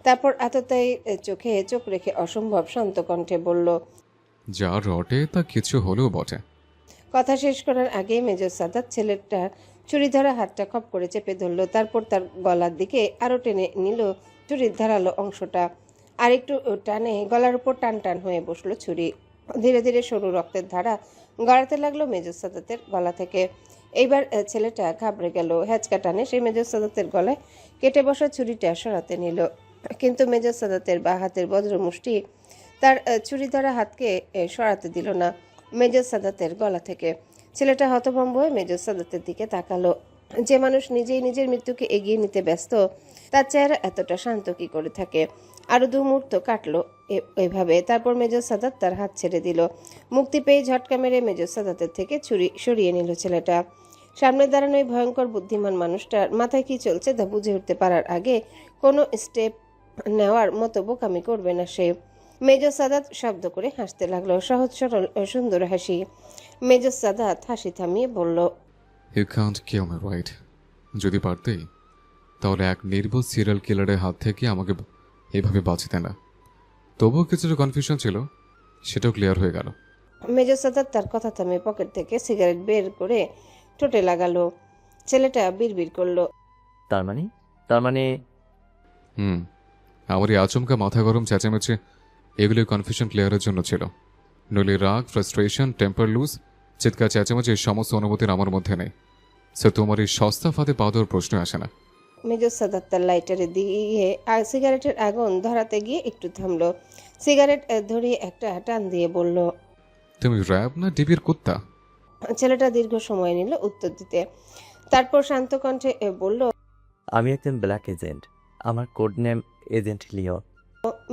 তারপর আততায়ী চোখে চোখ রেখে অসম্ভব শান্ত কণ্ঠে বলল। যা রটে তা কিছু হলেও বটে। কথা শেষ করার আগেই মেজর সাদাত ছেলেটা ছুরি ধরা হাতটা খপ করে চেপে ধরল। তারপর তার গলার দিকে আরো টেনে নিল ছুরির ধারালো অংশটা। আরেকটু টানে গলার উপর টান টান হয়ে বসলো ছুরি। ধীরে ধীরে সরু রক্তের ধারা গড়াতে লাগলো মেজর সাদাতের গলা থেকে। এইবার ছেলেটা ঘাবড়ে গেল। হ্যাচকা টানে সে মেজর সাদাতের গলায় কেটে বসা ছুরিটা সরাতে নিল, কিন্তু মেজর সাদাতের বা হাতের বজ্র মুষ্টি তার ছুরি ধরা হাতকে সরাতে দিল না মেজর সাদাতের গলা থেকে। ছেলেটা হতভম্ব হয়ে মেজর সাদাতের দিকে তাকালো। যে মানুষ নিজেই নিজের মৃত্যুকে এগিয়ে নিতে ব্যস্ত, তার চেহারা এতটা শান্ত কি করে থাকে? আরো 2 মুহূর্ত কাটলো এভাবে। তারপর মেজর সাদাত তার হাত ছেড়ে দিল। মুক্তি পেয়ে ঝটকা মেরে মেজর সাদাতের থেকে ছুরি সরিয়ে নিল ছেলেটা। সামনে দাঁড়ানো এই ভয়ঙ্কর বুদ্ধিমান মানুষটার মাথায় কি চলছে তা বুঝে উঠতে পারার আগে কোনো স্টেপ নেওয়ার মতো বোকামি করবে না সে। মেজর সাদাত শব্দ করে হাসতে লাগলো, সহজ সরল ও সুন্দর হাসি। মেজর সাদাত হাসি থামিয়ে বলল, you can't kill me right? যদি পারতেই তাহলে এক নির্বোধ সিরিয়াল কিলারের হাত থেকে আমাকে এভাবে বাঁচাতে না। তবুও কিছুটা কনফিউশন ছিল, সেটাও ক্লিয়ার হয়ে গেল। মেজর সাদাত তার কথা থামিয়ে পকেট থেকে সিগারেট বের করে ঠোঁটে লাগালো। ছেলেটা বিড়বিড় করলো, তার মানে আমার এই আচমকা মাথা গরম চেঁচামেচি এগুলো কনফিউশন ক্লিয়ারের জন্য ছিল। নইলে রাগ, ফ্রাস্ট্রেশন, টেম্পার লুজ, চিৎকার চেঁচামেচি এই সমস্ত অনুভূতির আমার মধ্যে নেই। সে তোমার এই সস্তা ফাঁদে পা দেওয়ার প্রশ্ন আসে না। মেজর সাদাত তার লাইটারে দিয়ে সিগারেটের আগুন ধরাতে গিয়ে একটু থামলো। সিগারেট ধরিয়ে একটা টান দিয়ে বলল, তুমি র্যাব না ডিবির কুত্তা? ছেলেটা দীর্ঘ সময় নিল উত্তর দিতে। তারপর শান্ত কণ্ঠে বলল, আমি একজন ব্ল্যাক এজেন্ট। আমার কোড নেম এজেন্ট লিও।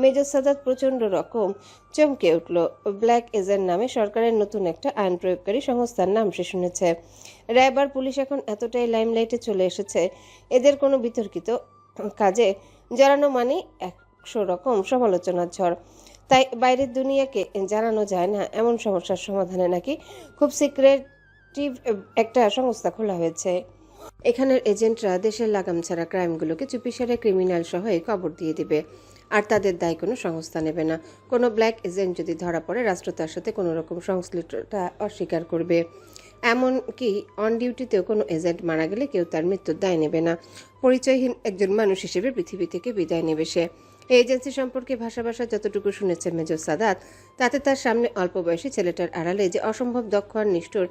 মেজর সাদাত প্রচন্ড রকম চমকে উঠল। ব্ল্যাক এজেন্ট নামে সরকারের নতুন একটা আইন প্রয়োগকারী সংস্থার নাম সে শুনেছে। র্যাব আর পুলিশ এখন এতটাই লাইমলাইটে চলে এসেছে, এদের কোনো বিতর্কিত কাজে জড়ানো মানে 100 রকম সমালোচনার ঝড়। তাই বাইরের দুনিয়াকে জানানো যায় না এমন সমস্যার সমাধানে নাকি খুব সিক্রেটিভ একটা সংস্থা খোলা হয়েছে। এখানের এজেন্টরা দেশের লাগাম ছাড়া ক্রাইমগুলোকে চুপিসারে ক্রিমিনাল সহ খবর দিয়ে দিবে, আর তাদের দায় কোনো সংস্থা নেবে না। কোনো ব্ল্যাক এজেন্ট যদি ধরা পড়ে, রাষ্ট্র তার সাথে কোনো রকম সংশ্লিষ্টতা অস্বীকার করবে। এমনকি অন ডিউটিতেও কোনো এজেন্ট মারা গেলে কেউ তার মৃত্যুর দায় নেবে না। পরিচয়হীন একজন মানুষ হিসেবে পৃথিবী থেকে বিদায় নেবে সে। এই এজেন্সি সম্পর্কে ভাষা যতটুকু শুনেছে মেজর সাদাত, তাতে তার সামনে অল্প বয়সী ছেলেটার আড়ালে যে অসম্ভব দক্ষ আর নিষ্ঠুর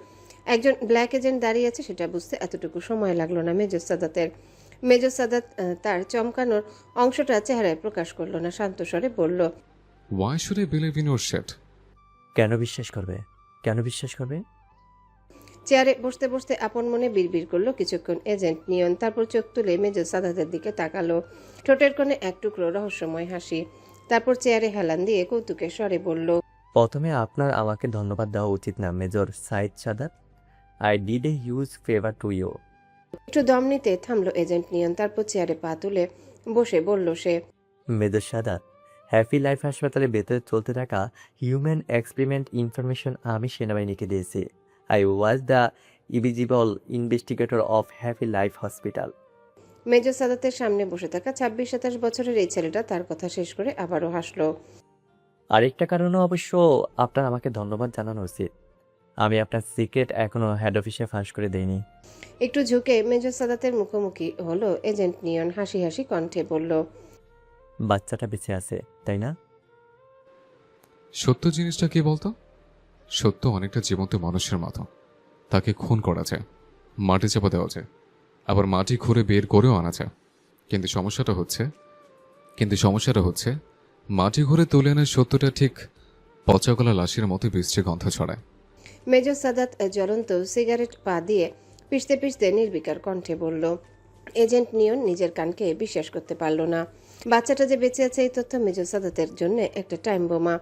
একজন ব্ল্যাক এজেন্ট দাঁড়িয়ে আছে, সেটা বুঝতে এতটুকু সময় লাগলো না মেজর সাদাতের। মেজর সাদাত তার চমকানোর অংশটা চেহারায় প্রকাশ করলো না, শান্ত স্বরে বলল, why should I believe in your shit? কেন বিশ্বাস করবে? চেয়ারে বসতে বসতে আপন মনে বিড়বিড় করলো কিছুক্ষণ এজেন্ট নিয়ন। তারপর চোখ তুলে মেজর সাদাতের দিকে তাকালো, ঠোঁটের কোণে এক টুকরো রহস্যময় হাসি। তারপর চেয়ারে হেলান দিয়ে কৌতুকের স্বরে বলল, প্রথমে আপনার আমাকে ধন্যবাদ দেওয়া উচিত না major Saeed Sadat. I did a huge favour to you. একটু দম নিতে থামলো এজেন্ট নিয়ন। তারপর চেয়ারে পা তুলে বসে বলল সে, মেজর সাদাত, হ্যাপি লাইফ হাসপাতালে ভেতরে চলতে থাকা হিউম্যান এক্সপেরিমেন্ট ইনফরমেশন আমি সেনাবাহিনীকে দিয়েছি। I was the invisible investigator of happy life hospital. Major সাদাতের সামনে বসে থাকা 26-27 বছরের এই ছেলেটা তার কথা শেষ করে আবারও হাসলো। আরেকটা কারণও অবশ্য আপনার আমাকে ধন্যবাদ জানানো উচিত। আমি আপনার সিক্রেট এখনো হেড অফিসে ফাঁস করে দেইনি। একটু ঝুঁকে মেজর সাদাতের মুখোমুখি হলো এজেন্ট নিয়ন। হাসি হাসি কণ্ঠে বলল, বাচ্চাটা বেঁচে আছে, তাই না? সত্য জিনিসটা কি বলতো? সত্য অনেকটা জীবন্ত মানুষের মতো। তাকে খুন করা যায়, মাটি চাপা দেওয়া যায়, আবার মাটি খুঁড়ে বের করেও আনা যায়। কিন্তু সমস্যাটা হচ্ছে মাটি ঘুরে তুলে আনার সত্যটা ঠিক পচাগলা লাশের মতো বিশ্রী গন্ধ ছড়ায়। মেজর সাদাত জ্বলন্ত সিগারেট পা দিয়ে পিষতে পিষতে নির্বিকার কণ্ঠে বলল। এজেন্ট নিয়ন নিজের কানকে বিশ্বাস করতে পারল না। বাচ্চাটা যে বেঁচে আছে এই তথ্য মেজর সাদাতের জন্য একটা টাইম বোমা।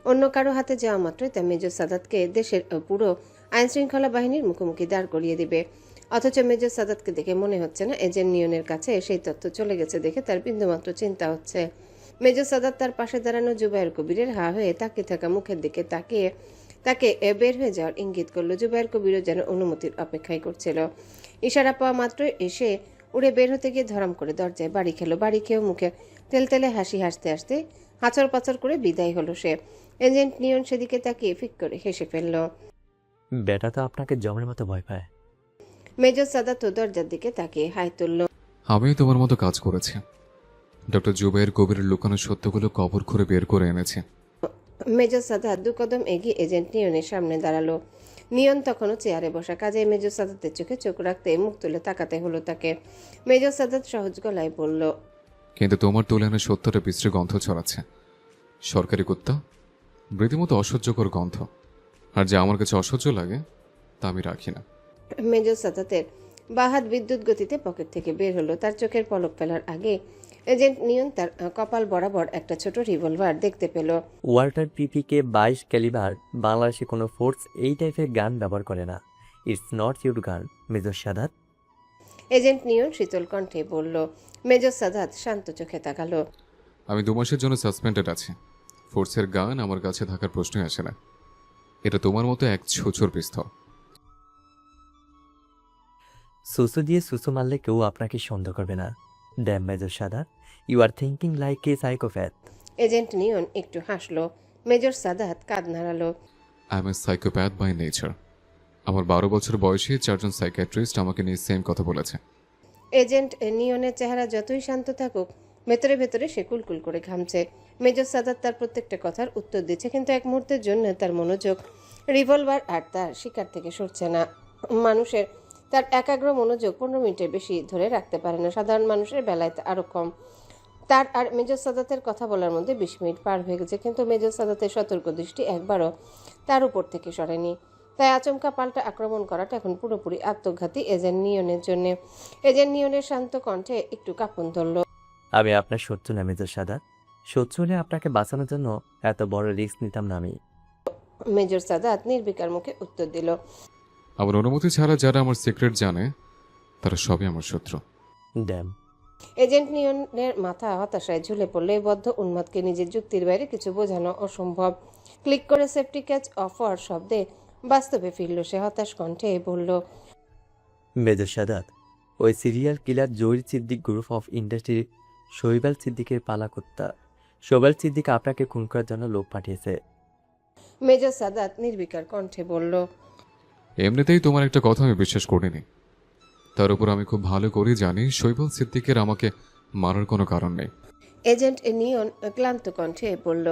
অন্য কারো হাতে যাওয়া মাত্রই তা মেজর সাদাতকে দেশের পুরো আইনশৃঙ্খলা বাহিনীর মুখোমুখি দাঁড় করিয়ে দিবে। অথচ মেজর সাদাতকে দেখে মনে হচ্ছে না এজেন্ট নিয়নের কাছে সেই তথ্য চলে গেছে দেখে তার বিন্দুমাত্র চিন্তা হচ্ছে। মেজর সাদাত তার পাশে দাঁড়ানো জুবায়ের কবিরের হা হয়ে তাকিয়ে থাকা মুখের দিকে তাকিয়ে তাকে বের হয়ে যাওয়ার ইঙ্গিত করলো। জুবায়ের কবিরও যেন অনুমতির অপেক্ষাই করছিল। ইশারা পাওয়া মাত্রই এসে উড়ে বের হতে গিয়ে ধরাম করে দরজায় বাড়ি খেলো। বাড়ি খেয়েও মুখে তেলতেলে হাসি হাসতে হাসতে হাঁচর পাচর করে বিদায় হলো সে। এজেন্ট নিয়ন সেদিকে তাকিয়ে ফিক করে হেসে ফেলল। বেটা তো আপনাকে জমের মতো ভয় পায়। মেজর সাদাত দরজার দিকে তাকিয়ে হাই তুলল। আমিও তোমার মতো কাজ করেছি। ডক্টর জুবাইর কবিরের লুকানো সত্যগুলো কবর করে বের করে এনেছে। মেজর সাদাত 2 কদম এগিয়ে এজেন্ট নিয়নের সামনে দাঁড়ালো। নিয়ন তখনও চেয়ারে বসা, কাজে মেজর সাদাতের চোখে চোখ রাখতে মুখ তুলে তাকাতে হলো তাকে। মেজর সাদাত সহজ গলায় বলল, কিন্তু তোমার তুলে আনা সত্যটা বিশ্রী গন্ধ ছড়াচ্ছে। সরকারি কুত্তা, রীতিমতো অসহ্যকর গন্ধ। আর যা আমার কাছে অসহ্য লাগে তা আমি রাখি না। মেজর সাদাতের বাহাত বিদ্যুৎ গতিতে পকেট থেকে বের হলো। তার চোখের পলক ফেলার আগে এজেন্ট নিয়ন তার কপাল বরাবর একটা ছোট রিভলভার দেখতে পেল। ওয়াল্টার পিপিকে 22 ক্যালিবার বাংলাদেশে কোনো ফোর্স এই টাইপের গান ব্যবহার করে না। ইটস নট ইউর গান মেজর সাদাত। এজেন্ট নিয়ন শীতল কণ্ঠে বলল। মেজর সাদাত শান্ত চোখে তাকালো। আমি 2 মাসের জন্য সাসপেন্ডেড আছি। ফোর্সের গান আমার কাছে থাকার প্রশ্নই আসে না। এটা তোমার মতো এক ছোচর পিস্তল। সুসু দিয়ে সুসু মারলে কেউ আপনাকে সন্দেহ করবে না। Damn major Sadat, you are thinking like a psychopath. Agent Neon একটু হাসলো। মেজর সাদাত কাঁধ নাড়ালো। I am a psychopath by nature. আমার 12 বছর বয়সে 4 জন সাইকিয়াট্রিস্ট আমাকে নিয়ে সেম কথা বলেছে। এজেন্ট নিয়নের চেহারা যতই শান্ত থাকুক, ভেতরে ভেতরে সে কুলকুল করে ঘামছে। মেজর সাদাত তার প্রত্যেকটা কথার উত্তর দিচ্ছে, কিন্তু এক মুহূর্তের জন্য তার মনোযোগ রিভলভার আর তার শিকার থেকে সরছে না। মানুষের তার একাগ্র মনোযোগ 15 মিনিটের বেশি ধরে রাখতে পারে না। সাধারণ মানুষের বেলায় তা আরও কম। তার আর মেজর সাদাতের কথা বলার মধ্যে 20 মিনিট পার হয়ে গেছে, কিন্তু মেজর সাদাতের সতর্ক দৃষ্টি একবারও তার উপর থেকে সরেনি। তাই আচমকা পাল্টা আক্রমণ করাটা এখন পুরোপুরি আত্মঘাতী এজেন্ট নিয়নের জন্য। এজেন্ট নিয়নের শান্ত কণ্ঠে একটু কাঁপন ধরল। আমি আপনার শত্রু না মেজর সাদাত। শত্রু হলে আপনাকে বাঁচানোর জন্য এত বড় রিস্ক নিতাম না আমি। মেজর সাদাত নির্বিকার মুখে উত্তর দিল। আমার অনুমতি ছাড়া যারা আমার সিক্রেট জানে তারা সবই আমার শত্রু। ড্যাম। এজেন্ট নিয়নের মাথা হতাশায় ঝুলে পড়লে এই বদ্ধ উন্মাদকে নিজের যুক্তির বাইরে কিছু বোঝানো অসম্ভব। ক্লিক করে সেফটি ক্যাচ অফ হওয়ার শব্দে বাস্তবে ফিরল সে। হতাশ কণ্ঠে বলল, মেজর সাদাত, ওই serial killer Zahir Siddique group of ইন্ডাস্ট্রির শৈবাল সিদ্দিকের পালাকুত্তা শৈবাল সিদ্দিক আপনাকে খুন করার জন্য লোক পাঠিয়েছে। মেজর সাদাত নির্বিকার কণ্ঠে বলল, এমনিতেই তোমার একটা কথা আমি বিশ্বাস করিনি। তার উপর আমি খুব ভালো করে জানি শৈবাল সিদ্দিকের আমাকে মারার কোনো কারণ নেই। এজেন্ট নিয়ন ক্লান্ত কণ্ঠে বলল,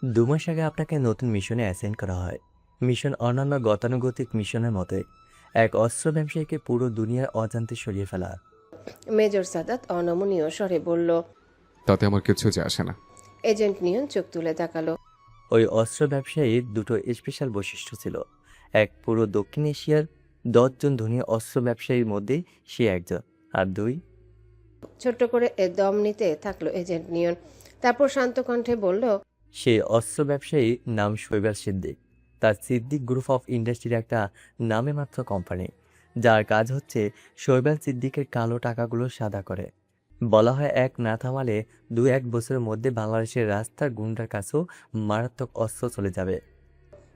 2 মাস আগে আপনাকে নতুন মিশনে অ্যাসাইন করা হয়। মিশন অন্যান্য গতানুগতিক মিশনের মতোই, এক অস্ত্র ব্যবসায়ীকে পুরো দুনিয়ার অজান্তে সরিয়ে ফেলা। মেজর সাদাত অনমনীয় স্বরে বলল। তাতে আমার কিছু যায় আসে না। এজেন্ট নিয়ন চোখ তুলে তাকালো। ওই অস্ত্র ব্যবসায়ীর 2টো স্পেশাল বৈশিষ্ট্য ছিল। এক, পুরো দক্ষিণ এশিয়ার 10 জন ধনী অস্ত্র ব্যবসায়ীর মধ্যে সে একজন। আর 2, ছোট্ট করে দম নিতে থাকলো এজেন্ট নিয়ন। তারপর শান্ত কণ্ঠে বলল, সেই অস্ত্র ব্যবসায়ীর নাম শৈবাল সিদ্দিক। তার সিদ্দিক গ্রুপ অফ ইন্ডাস্ট্রির একটা নামে মাত্র কোম্পানি, যার কাজ হচ্ছে শৈবাল সিদ্দিকের কালো টাকাগুলো সাদা করে। বলা হয় এক না থামালে 2-1 বছরের মধ্যে বাংলাদেশের রাস্তার গুন্ডার কাছেও মারাত্মক অস্ত্র চলে যাবে।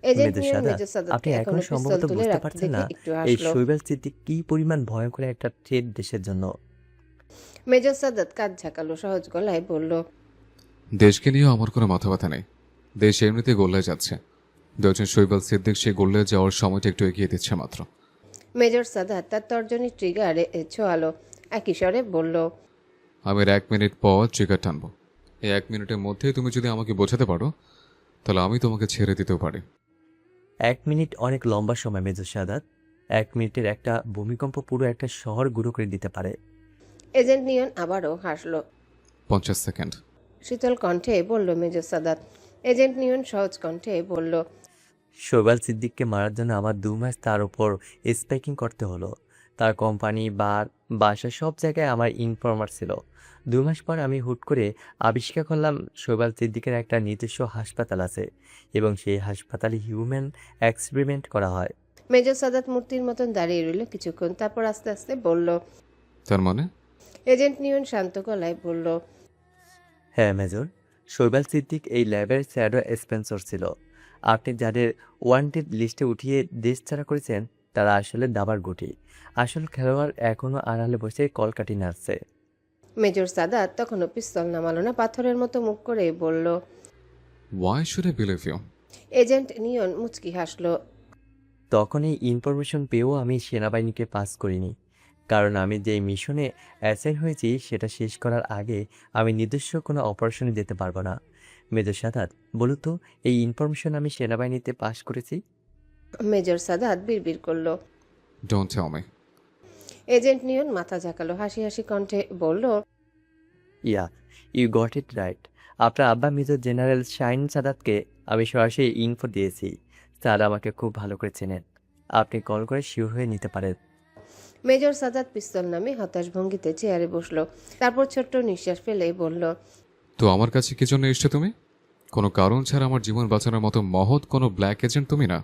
এজেন্ট মেজর নিয়ন সাদাত, মেজর সাদাতকে আপনি এখনো এখনো পিস্তল সম্ভবত তুলে বুঝতে রাখতে পারছেন দেখে না একটু এই হাসলো। শৈবাল সিদ্দিক কি পরিমাণ ভয়ঙ্কর একটা থ্রেট দেশের জন্য। মেজর সাদাত কাঁধ ঝাঁকালো, সহজ গলায় বলল, দেশকে নিয়েও আমার কোনো মাথা ব্যথা নেই। দেশ এমনিতে গোল্লায় যাচ্ছে। 2 জন শৈবাল সিদ্দিক সেই গোল্লায় যাওয়ার সময়টা একটু এগিয়ে দিচ্ছে মাত্র। মেজর সাদাত তার তর্জনী ট্রিগারে ছোঁয়ালো, একই স্বরে বলল, আমি আর 1 মিনিট পর ট্রিগার টানবো। এই 1 মিনিটের মধ্যে তুমি যদি আমাকে বোঝাতে পারো তাহলে আমি তোমাকে ছেড়ে দিতেও পারি। 1 মিনিট অনেক লম্বা সময় মেজর সাদাত। 1 মিনিটের একটা ভূমিকম্প পুরো একটা শহর গুঁড়ো করে দিতে পারে। এজেন্ট নিয়ন আবারও হাসলো। 50 সেকেন্ড। শীতল কণ্ঠে বলল মেজর সাদাত। এজেন্ট নিয়ন সহজ কণ্ঠে বলল, শৈবাল সিদ্দিককে মারার জন্য আমার 2 মাস তার উপর স্পাইকিং করতে হলো। তার কোম্পানি, বার, বাসা সব জায়গায় আমার ইনফর্মার ছিল। 2 মাস পর আমি হুট করে আবিষ্কার করলাম শৈবাল সিদ্দিকের একটা নিজস্ব হাসপাতাল আছে এবং সেই হাসপাতালে হিউম্যান এক্সপেরিমেন্ট করা হয়। মেজর সাদাত মূর্তির মতন দাঁড়িয়ে রইল কিছুক্ষণ, তারপর আস্তে আস্তে বলল। তার মানে এজেন্ট নিয়ন শান্ত গলায় বলল, হ্যাঁ মেজর, শৈবাল সিদ্দিক এই ল্যাবের শ্যাডো স্পন্সর ছিল। আপনি যাদের ওয়ান্টেড লিস্টে উঠিয়ে দেশ ছাড়া করেছেন তারা আসলে দাবার গুটি। আসল খেলোয়াড় এখনও আড়ালে বসে কলকাঠি নাড়ছে। মেজর সাদাত তখনও পিস্তল নামালো না, পাথরের মতো মুখ করে বলল। Why should I believe you? Agent Neon মুচকি হাসলো। তখন এই ইনফরমেশন পেয়েও আমি সেনাবাহিনীকে পাস করিনি, কারণ আমি যে মিশনে অ্যাসাইন হয়েছি সেটা শেষ করার আগে আমি নিজস্ব কোনো অপারেশনে যেতে পারবো না। মেজর সাদাত, বলুন তো এই ইনফরমেশন আমি সেনাবাহিনীতে পাস করেছি? মেজর সাদাত বিড়বিড় করল। Don't tell me. Agent Neon মাথা ঝাঁকালো, হাসি হাসি কণ্ঠে বলল, yeah, you got it right. আপনার আব্বা মেজর জেনারেল শাহিন সাদাতকে আমি সরাসরি ইনফো দিয়েছি। স্যার আমাকে খুব ভালো করে চেনেন। আপনি কল করে শিওর হয়ে নিতে পারেন। মেজর সাদাত পিস্তল নামে হতাশ ভঙ্গিতে চেয়ারে বসলো, তারপর ছোট্ট নিঃশ্বাস ফেলে বলল, তো আমার কাছে কি জন্য এসছো তুমি? কোনো কারণ ছাড়া আমার জীবন বাঁচানোর মতো মহৎ কোনো ব্ল্যাক এজেন্ট তুমি না,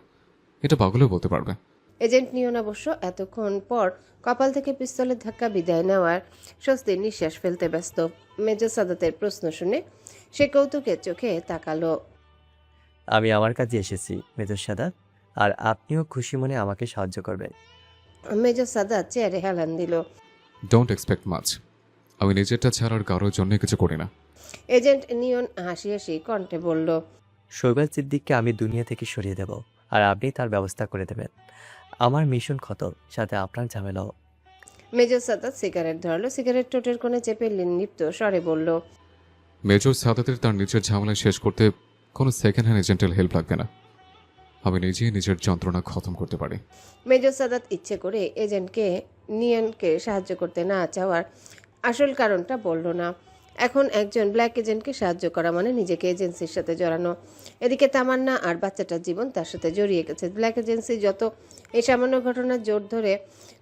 এটা পাগলেও বলতে পারবে। এজেন্ট নিয়ন অবশ্য এতক্ষণ পর কপাল থেকে পিস্তলের ধাক্কা বিদায় নেওয়ার স্বস্তির নিঃশ্বাস ফেলতে ব্যস্ত। মেজর সাদাতের প্রশ্ন শুনে সে কৌতুকের চোখে তাকালো। আমি আমার কাজে এসেছি মেজর সাদাত, আর আপনিও খুশি মনে আমাকে সাহায্য করবেন। মেজর সাদাত চেয়ারে হেলান দিল। Don't expect much. আমি নিজেরটা ছাড়ার কারোর জন্য কিছু করি না। এজেন্ট নিয়ন হাসি হাসি কণ্ঠে বলল। শৈবাল সিদ্দিককে আমি দুনিয়া থেকে সরিয়ে দেব, আর আপনি তার ব্যবস্থা করে দেবেন। আমার মিশন খতম, সাথে আপনার ঝামেলাও। মেজর সাদাত সিগারেট ধরালো, সিগারেট টোটের কোণে চেপে লিপ্ত স্বরে বলল। মেজর সাদাতের তার নিজের ঝামেলা শেষ করতে কোনো সেকেন্ড হ্যান্ড এজেন্টের হেল্প লাগবে না। আমি নিজেই নিজের যন্ত্রণা খতম করতে পারি। মেজর সাদাত ইচ্ছে করে এজেন্টকে নিয়নকে সাহায্য করতে না চাওয়ার আসল কারণটা বলল না। এখন একজন ব্ল্যাক এজেন্টকে সাহায্য করা মানে নিজেকে এজেন্সির সাথে জড়ানো। এদিকে তামান্না আর বাচ্চাটার জীবন তার সাথে জড়িয়ে গেছে। ব্ল্যাক এজেন্সি যত এই সামান্য ঘটনার জোর ধরে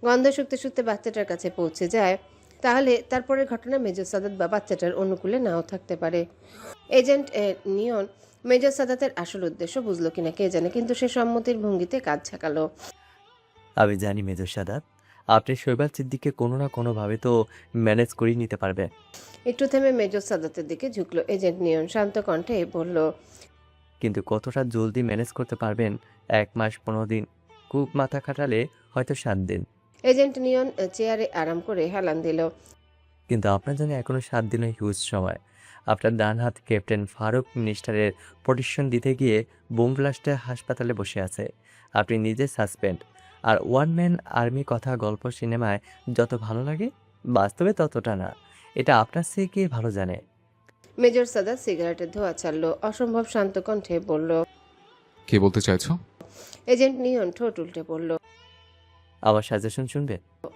গন্ধ শুকতে শুকতে বাচ্চাটার কাছে পৌঁছে যায়, তাহলে তারপরের ঘটনা মেজর সাদাত বা বাচ্চাটার অনুকূলে নাও থাকতে পারে। এজেন্ট নিয়ন মেজর সাদাতের আসল উদ্দেশ্য বুঝলো কিনা কে জানে, কিন্তু সে সম্মতির ভঙ্গিতে কাজ ঝাঁকালো। আমি জানি মেজর সাদাত, আপনি শৈবাল সিদ্দিককে কোনো না কোনোভাবে তো ম্যানেজ করিয়ে নিতে পারবে। একটু থেমে মেজর সাদাতের দিকে ঝুঁকলো এজেন্ট নিয়ন, শান্ত কণ্ঠে বলল। কিন্তু কতটা জলদি ম্যানেজ করতে পারবেন? 1 মাস 15 দিন, খুব মাথা খাটালে হয়তো 7 দিন। এজেন্ট নিয়ন চেয়ারে আরাম করে হেলান দিল। কিন্তু আপনার জন্য এখনো 7 দিনের হিউজ সময়। আপনার ডান হাত ক্যাপ্টেন ফারুক মিনিস্টারের প্রোটেকশন দিতে গিয়ে বোম ব্লাস্টে হাসপাতালে বসে আছে। আপনি নিজে সাসপেন্ড। আর ওয়ান ম্যান আর্মি কথা গল্প সিনেমায় যত ভালো লাগে, বাস্তবে ততটা না। এটা আপনার চেয়ে কে ভালো জানে? মেজর সাদাত সিগারেটের ধোঁয়া ছাড়লো, অসম্ভব শান্ত কণ্ঠে বলল। কি বলতে চাইছো? এজেন্ট নিয়ন ঠোঁট উল্টে পড়ল। আমার সাজেশন শুনবে?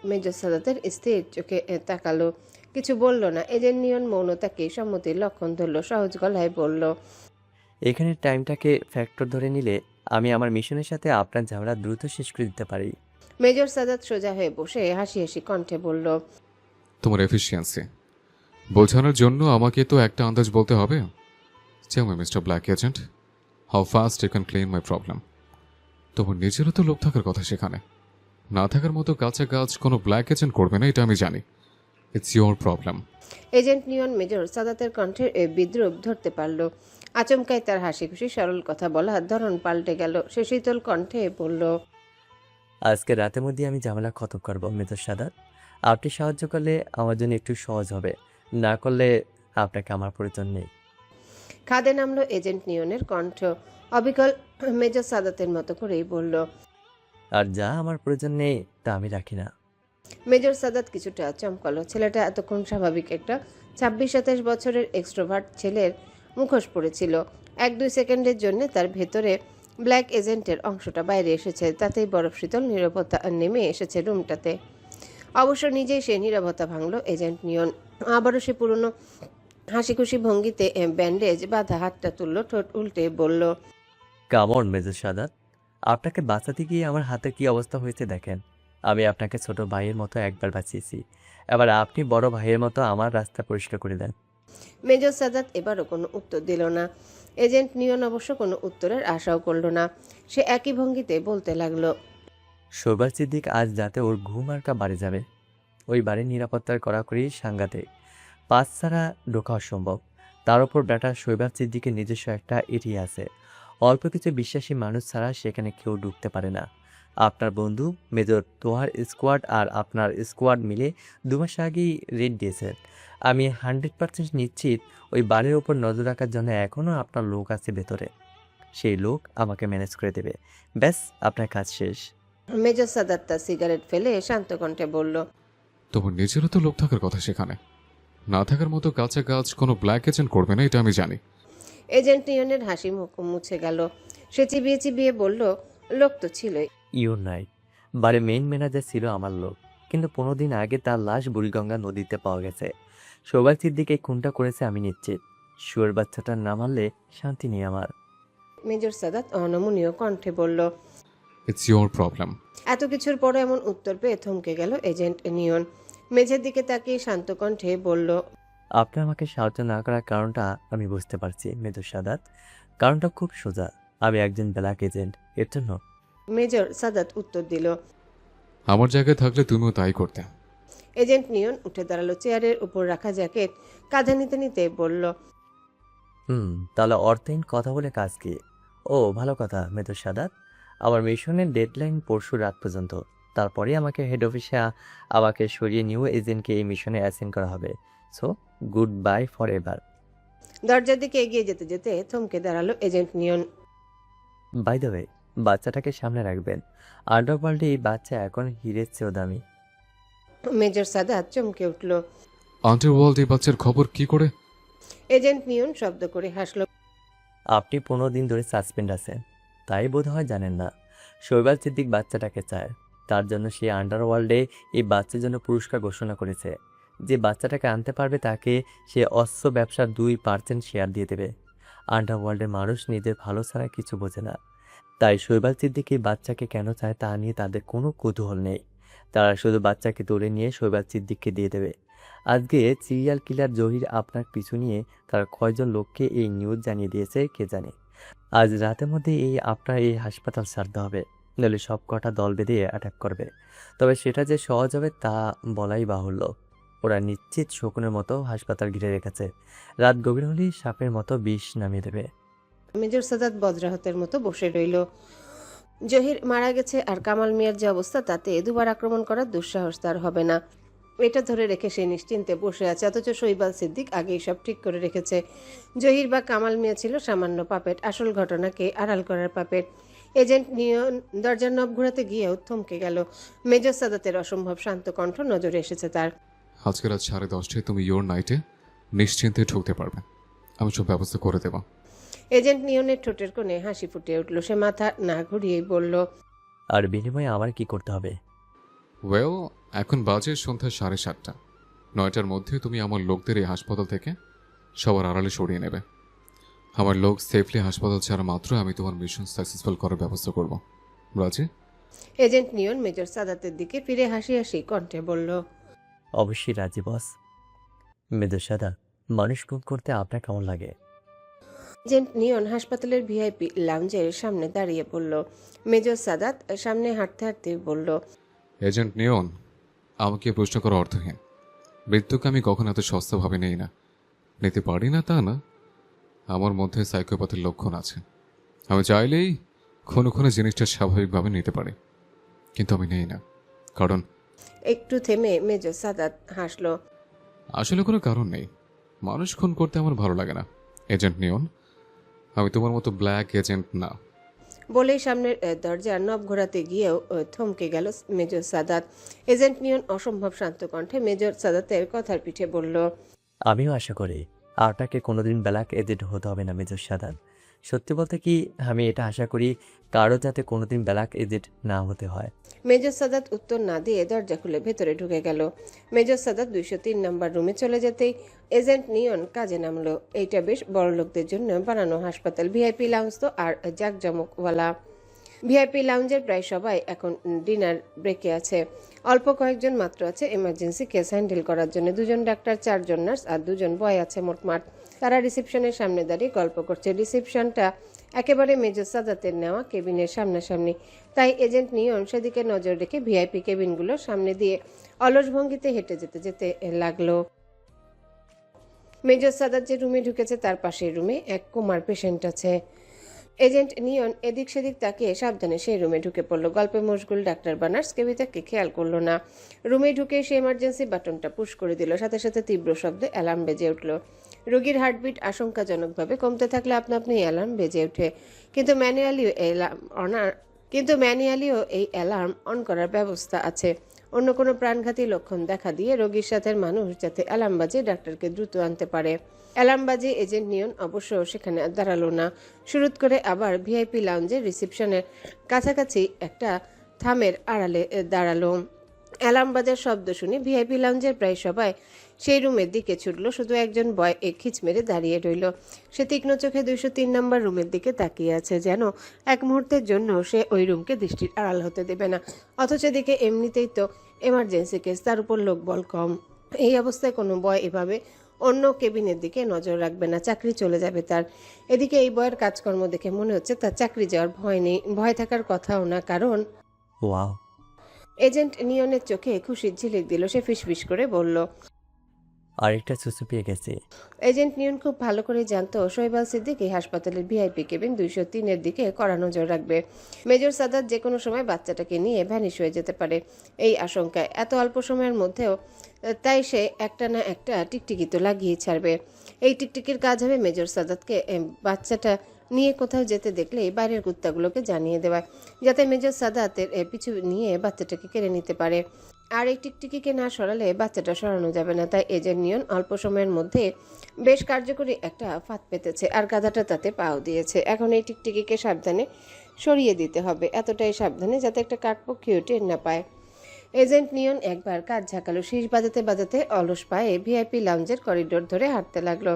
মেজর সাদাতের স্থির চোখে তাকালো, কিছু বলল না। এজেন্ট নিয়ন মৌনতাকে সম্মতির লক্ষণ ধরল, সহজ গলায় বলল। এখানে টাইমটাকে ফ্যাক্টর ধরে নিলে আমি আমার মিশনের সাথে আপনার ঝামেলা দ্রুত শেষ করে দিতে পারি। মেজর সাদাত সোজা হয়ে বসে হাসি হাসি কণ্ঠে বলল। তোমার এফিসিয়েন্সি বোঝানোর জন্য আমাকে তো একটা আন্দাজ বলতে হবে। Tell me mister black agent, how fast you can clean my problem. তোমার নিজেরও তো লোক থাকার কথা সেখানে। না থাকার মতো কাজ কোনো ব্ল্যাক এজেন্ট করবে না, এটা আমি জানি। It's your problem. Agent Neon major সাদাতের কণ্ঠের বিদ্রুপ ধরতে পারল। আচমকায় তার হাসি খুশি সরল কথা বলার ধরন পাল্টে গেল। সে শীতল কণ্ঠে বলল। আজকে রাতের মধ্যে আমি ঝামেলা খতম করবো মেজর সাদাত। আপনি সাহায্য করলে আমার জন্য একটু সহজ হবে, না করলে আপনাকে আমার প্রয়োজন নেই। খাদে নামলো এজেন্ট নিয়নের কণ্ঠ, অবিকল মেজর সাদাতের মতো করেই বলল। আর যা আমার প্রয়োজন নেই তা আমি রাখি না। মেজর সাদাত কিছুটা চমকালো। ছেলেটা এতক্ষণ স্বাভাবিক একটা 26-27 বছরের এক্সট্রোভার্ট ছেলের মুখোশ পড়েছিল। 1-2 সেকেন্ডের জন্য তার ভেতরে ব্ল্যাক এজেন্টের অংশটা বাইরে এসেছে। তাতেই বরফ শীতল নীরবতা নেমে এসেছে রুমটাতে। অবশ্য নিজেই সে নীরবতা ভাঙল এজেন্ট নিয়ন। আবারও সে পুরনো হাসি খুশি ভঙ্গিতে ব্যান্ডেজ বাঁধা হাতটা তুলল, ঠোঁট উল্টে বলল। কামন মেজর সাদাত, আপনাকে বাঁচাতে গিয়ে আমার হাতে কি অবস্থা হয়েছে দেখেন। আমি আপনাকে ছোট ভাইয়ের মতো একবার বাঁচিয়েছি, এবার আপনি বড় ভাইয়ের মতো আমার রাস্তা পরিষ্কার করে দেন। মেজর সাদাত এবারও কোনো উত্তর দিল না। এজেন্ট নিয়ন অবশ্য কোনো উত্তরের আশাও করল না। সে একই ভঙ্গিতে বলতে লাগলো। শৈবাল সিদ্দিক আজ রাতে ওর ঘুম আরকা বাড়ি যাবে। ওই বাড়ির নিরাপত্তার কড়াকড়ি সাংঘাতিক, পাঁচ ছাড়া ঢোকা অসম্ভব। তার ওপর ব্যাটা শৈবাল সিদ্দিকের নিজস্ব একটা এরিয়া আছে। অল্প কিছু বিশ্বাসী মানুষ ছাড়া সেখানে কেউ ঢুকতে পারে না। আপনার বন্ধু মেজর তোহার স্কোয়াড আর আপনার স্কোয়াড মিলে 2 মাস আগেই রেড দিয়েছেন। আমি 100% নিশ্চিত ওই বাড়ির ওপর নজর রাখার জন্য এখনও আপনার লোক আছে ভেতরে। সেই লোক আমাকে ম্যানেজ করে দেবে। ব্যাস, আপনার কাজ শেষ। মেজর সাদাত তার সিগারেট ফেলে শান্ত কণ্ঠে বলল। তোমার নিজেরও তো লোক থাকার কথা সেখানে। না থাকার মতো কাজ কোনো ব্ল্যাক এজেন্ট করবে না, এটা আমি জানি। এজেন্ট নিয়নের হাসি মুখ মুছে গেল। সে চিবিয়ে চিবিয়ে বলল। লোক তো ছিলই। ইউর নাইট বাড়ির মেইন ম্যানেজার ছিল আমার লোক, কিন্তু 15 দিন আগে তার লাশ বুড়িগঙ্গা নদীতে পাওয়া গেছে। শোভার সিদ্দিক এই খুনটা করেছে আমি নিশ্চিত। শুয়োর বাচ্চাটার না মারলে শান্তি নেই আমার। মেজর সাদাত অনমনীয় কণ্ঠে বলল। It's your problem. এত কিছুর পরে এমন উত্তর পেয়ে থমকে গেল এজেন্ট নিয়ন। মেঝের দিকে তাকিয়ে শান্ত কণ্ঠে বলল। আপনি আমাকে সাহায্য না করার কারণটা আমি বুঝতে পারছি মেজর সাদাত। কারণটা খুব সোজা, আমি একজন ব্ল্যাক এজেন্ট, এর জন্য। মেজর সাদাত উত্তর দিল। আমার জায়গায় থাকলে তুমিও তাই করতে। এজেন্ট নিয়ন উঠে দাঁড়ালো, চেয়ারের উপর রাখা জ্যাকেট কাঁধে নিতে নিতে বলল। তাহলে অর্থহীন কথা বলে কাজ কি? ও ভালো কথা মেজর সাদাত। আমার মিশনের ডেডলাইন পরশু রাত পর্যন্ত। তারপরে আমাকে হেড অফিসে আমাকে সরিয়ে নিউ এজেন্টকে এই মিশনে অ্যাসাইন করা হবে। So good bye forever. দরজার দিকে এগিয়ে যেতে যেতে থমকে দাঁড়ালো agent Neon. By the way, বাচ্চাটাকে সামনে রাখবেন। আন্ডারওয়ার্ল্ডে এই বাচ্চা এখন হীরের চেয়েও দামি। মেজর সাদাত চমকে উঠল। আন্ডারওয়ার্ল্ড এই বাচ্চার খবর কি করে? এজেন্ট নিয়ন শব্দ করে হাসলো। আপনি 15 দিন ধরে সাসপেন্ড আছেন, তাই বোধহয় জানেন না। শৈবাল সিদ্দিক বাচ্চাটাকে চায়, তার জন্য সে আন্ডারওয়ার্ল্ডে এই বাচ্চার জন্য পুরস্কার ঘোষণা করেছে। যে বাচ্চাটাকে আনতে পারবে তাকে সে অস্ত্র ব্যবসার 2% শেয়ার দিয়ে দেবে। আন্ডারওয়ার্ল্ডের মানুষ নিজের ভালো ছাড়া কিছু বোঝে না, তাই শৈবাল সিদ্দিক এই বাচ্চাকে কেন চায় তা নিয়ে তাদের কোনো কৌতূহল নেই। তারা শুধু বাচ্চাকে তুলে নিয়ে শৈবাল সিদ্দিককে দিয়ে দেবে। আজকে সিরিয়াল কিলার জহির আপনার পিছু নিয়ে তার কয়জন লোককে এই নিউজ জানিয়ে দিয়েছে কে জানে। আজ রাতের মধ্যে আপনার এই হাসপাতাল ছাড়তে হবে, নইলে সব কটা দল বেঁধে অ্যাটাক করবে। তবে সেটা যে সহজ হবে তা বলাই বাহুল্য। ওরা নিশ্চিত শকুনের মতো হাসপাতাল ঘিরে রেখেছে, রাত গভীর হলেই সাপের মতো বিষ নামিয়ে দেবে। মেজর সাদাত বজ্রাহতের মতো বসে রইল। জহির মারা গেছে আর কামাল মিয়ার যে অবস্থা, তাতে দুবার আক্রমণ করার দুঃসাহস তার হবে না। এটা ধরে রেখে সে নিশ্চিন্তে বসে আছে, অথচ শৈবাল সিদ্দিক আগেই সব ঠিক করে রেখেছে। জহির বা কামাল মিয়া ছিল সামান্য পাপেট, আসল ঘটনাকে আড়াল করার পাপেট। এজেন্ট নিয়ন দরজার নব ঘোরাতে গিয়েও থমকে গেল। মেজর সাদাতের অসম্ভব শান্ত কণ্ঠ নজরে এসেছে তার। আজকে রাত 10:30টায় তুমি ইয়োর নাইটে নিশ্চিন্তে ঢুকতে পারবে। আমি সব ব্যবস্থা করে দেব। এজেন্ট নিয়নের ঠোঁটের কোণে হাসি ফুটে উঠল। সে মাথা না ঘুরিয়েই বলল, আর বিনিময়ে আমার কি করতে হবে? ওয়েল, এখন বাজে সন্ধ্যা 7:30। 9টার মধ্যে তুমি আমার লোকদের এই হাসপাতাল থেকে সবার আড়ালে সরিয়ে নেবে। আমার লোক সেফলি হাসপাতাল ছাড়া মাত্র আমি তোমার মিশন সাকসেসফুল করার ব্যবস্থা করব। রাজি? এজেন্ট নিয়ন মেজর সাদাতের দিকে ফিরে হাসি হাসি কণ্ঠে বলল, অবশ্যই রাজি বস। মেজর সাদাত, মানুষ খুন করতে আপনার কেমন লাগে? এজেন্ট নিয়ন হাসপাতালের ভিআইপি লাউঞ্জের সামনে দাঁড়িয়ে পড়ল। মেজর সাদাত সামনে হাঁটতে হাঁটতে বলল, এজেন্ট নিয়ন, আমাকে প্রশ্ন করা অর্থহীন। মৃত্যুকে আমি কখন এত সস্তাভাবে নেই না। নিতে পারি না তা না, আমার মধ্যে সাইকোপ্যাথের লক্ষণ আছে। আমি চাইলেই কোনো কোনো জিনিসটা স্বাভাবিকভাবে নিতে পারি, কিন্তু আমি নেই না। কারণ একটু থেমে মেজর সাদাত হাসল। আসলে কোনো কারণ নেই। মানুষ খুন করতে আমার ভালো লাগে না। এজেন্ট নিয়ন, আমি তোমার মতো ব্ল্যাক এজেন্ট না। বলেই সামনের দরজার নব ঘোরাতে গিয়েও থমকে গেল মেজর সাদাত। এজেন্ট নিয়ন অসম্ভব শান্ত কণ্ঠে মেজর সাদাতের কথার পিঠে বলল, আমিও আশা করি আপনাকে কোনোদিন ব্ল্যাক এজেন্ট হতে হবে না মেজর সাদাত। সত্যি বলতে কি, আমি এটা আশা করি কারো যাতে কোনোদিন ব্ল্যাক এজেন্ট না হতে হয়। মেজর সাদাত উত্তর না দিয়ে দরজা খুলে ভেতরে ঢুকে গেল। মেজর সাদাত 203 নম্বর রুমে চলে যেতেই এজেন্ট নিয়ন কাজে নামলো। এইটা বেশ বড় লোকদের জন্য বানানো হাসপাতাল। ভিআইপি লাউঞ্জ তো আর জাঁকজমকওয়ালা। ভিআইপি লাউঞ্জের প্রায় সবাই এখন ডিনার ব্রেকে আছে। অল্প কয়েকজন মাত্র আছে এমার্জেন্সি কেস হ্যান্ডেল করার জন্য। 2জন ডাক্তার, 4জন নার্স আর 2জন বয় আছে মোটমাট। তারা রিসেপশনের সামনে দাঁড়িয়ে গল্প করছে। রিসেপশনটা একেবারে মেজর সাদাতের নেওয়া কেবিনের সামনাসামনি, তাই এজেন্ট নিয়ন সেদিকে নজর রেখে ভিআইপি কেবিনগুলোর সামনে দিয়ে অলস ভঙ্গিতে হেঁটে যেতে যেতে লাগলো। মেজর সাদাত যে রুমে ঢুকেছে তার পাশের রুমে এক কোমার পেশেন্ট আছে। এজেন্ট নিয়ন এদিক সেদিক তাকিয়ে সাবধানে সেই রুমে ঢুকে পড়ল। গল্পে মশগুল ডাক্তার বানার্স কেউ তাকে খেয়াল করলো না। রুমে ঢুকে সে এমার্জেন্সি বাটনটা পুশ করে দিল। সাথে সাথে তীব্র শব্দে অ্যালার্ম বেজে উঠল। রোগীর হার্টবিট আশঙ্কাজনকভাবে কমতে থাকলে আপনা আপনি অ্যালার্ম বেজে ওঠে, কিন্তু ম্যানুয়ালিও এই অ্যালার্ম অন করার ব্যবস্থা আছে। অন্য কোনো প্রাণঘাতী লক্ষণ দেখা দিয়ে রোগীর সাথে মানুষ যাতে অ্যালার্ম বাজে ডাক্তারকে দ্রুত আনতে পারে। অ্যালার্ম বাজে এজেন্ট নিয়ন অবশ্য সেখানে আর দাঁড়ালো না। শুরুত করে আবার ভিআইপি লাউঞ্জের রিসেপশনের কাছাকাছি একটা থামের আড়ালে দাঁড়ালো। অ্যালার্ম বাজার শব্দ শুনে ভিআইপি লাউঞ্জের প্রায় সবাই সেই রুমের দিকে ছুটল। শুধু একজন বয় খিচ মেরে দাঁড়িয়ে রইল। সে তীক্ষ্ণ চোখে 203 নম্বর রুমের দিকে তাকিয়ে আছে, যেন এক মুহূর্তের জন্য সে ওই রুমকে দৃষ্টির আড়াল হতে দেবে না। অথচ এদিকে এমনিতেই তো এমার্জেন্সি কেস, তার উপর লোকবল কম। এই অবস্থায় কোনো বয় এভাবে অন্য কেবিনের দিকে নজর রাখবে না, চাকরি চলে যাবে তার। এদিকে এই বয়ের কাজকর্ম দেখে মনে হচ্ছে তার চাকরি যাওয়ার ভয় নেই, ভয় থাকার কথাও না। কারণ ওয়াও, এজেন্ট নিয়নের চোখে খুশির ঝিলিক দিল। সে ফিসফিস করে বলল, আরেকটা সুসু পেয়ে গেছি। এজেন্ট নিয়ন খুব ভালো করে জানতো শোয়েব আল সিদ্দিকী হাসপাতালের ভিআইপি কেবিন 203-এর দিকে কড়া নজর রাখবে। মেজর সাদাত যে কোনো সময় বাচ্চাটাকে নিয়ে ভ্যানিশ হয়ে যেতে পারে এই আশঙ্কায় এত অল্প সময়ের মধ্যেও তাই সে একটা না একটা টিকটিকি তো লাগিয়ে ছাড়বে। এই টিকটিকির কাজ হবে মেজর সাদাতকে বাচ্চাটা নিয়ে কোথাও যেতে দেখলেই বাইরের কুত্তাগুলোকে জানিয়ে দেওয়া, যাতে মেজর সাদাতের পিছু নিয়ে বাচ্চাটাকে কেড়ে নিতে পারে। আর এই টিকটিকিকে না সরালে বাচ্চাটা সরানো যাবে না। তাই এজেন্ট নিয়ন অল্প সময়ের মধ্যে বেশ কার্যকরী একটা ফাঁদ পেতেছে, আর গাধাটা তাতে পাও দিয়েছে। এখন এই টিকটিকিকে সাবধানে সরিয়ে দিতে হবে, এতটাই সাবধানে যাতে একটা কাকপক্ষীও টের না পায়। এজেন্ট নিয়ন একবার কাজ ঝাঁকালো, শীষ বাজাতে বাজাতে অলস পায়ে ভিআইপি লাউঞ্জের করিডোর ধরে হাঁটতে লাগলো।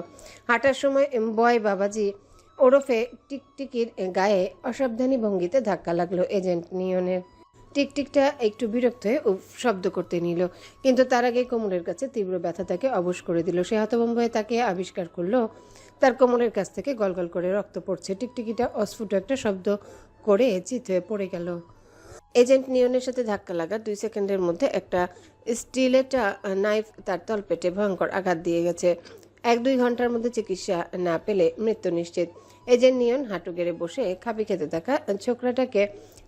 হাঁটার সময় বয় বাবাজি ওরফে টিকটিকির গায়ে অসাবধানী ভঙ্গিতে ধাক্কা লাগলো এজেন্ট নিয়নের। টিকটিকটা একটু বিরক্ত হয়ে উফ শব্দ করতে নিল, কিন্তু তার আগে কোমরের কাছে তীব্র ব্যথা তাকে অবশ করে দিল। সে হতভম্ব হয়ে তাকে আবিষ্কার করলো তার কোমরের কাছ থেকে গলগল করে রক্ত পড়ছে। টিকটিকিটা অস্ফুট একটা শব্দ করে চিত হয়ে পড়ে গেল। এজেন্ট নিয়নের সাথে ধাক্কা লাগার 2 সেকেন্ডের মধ্যে একটা স্টিলেটা নাইফ তার তলপেটে ভয়ঙ্কর আঘাত দিয়ে গেছে। 1-2 ঘন্টার মধ্যে চিকিৎসা না পেলে মৃত্যু নিশ্চিত। এজেন্ট নিয়ন হাঁটু গেড়ে বসে খাবি খেতে থাকা ছোকরাটাকে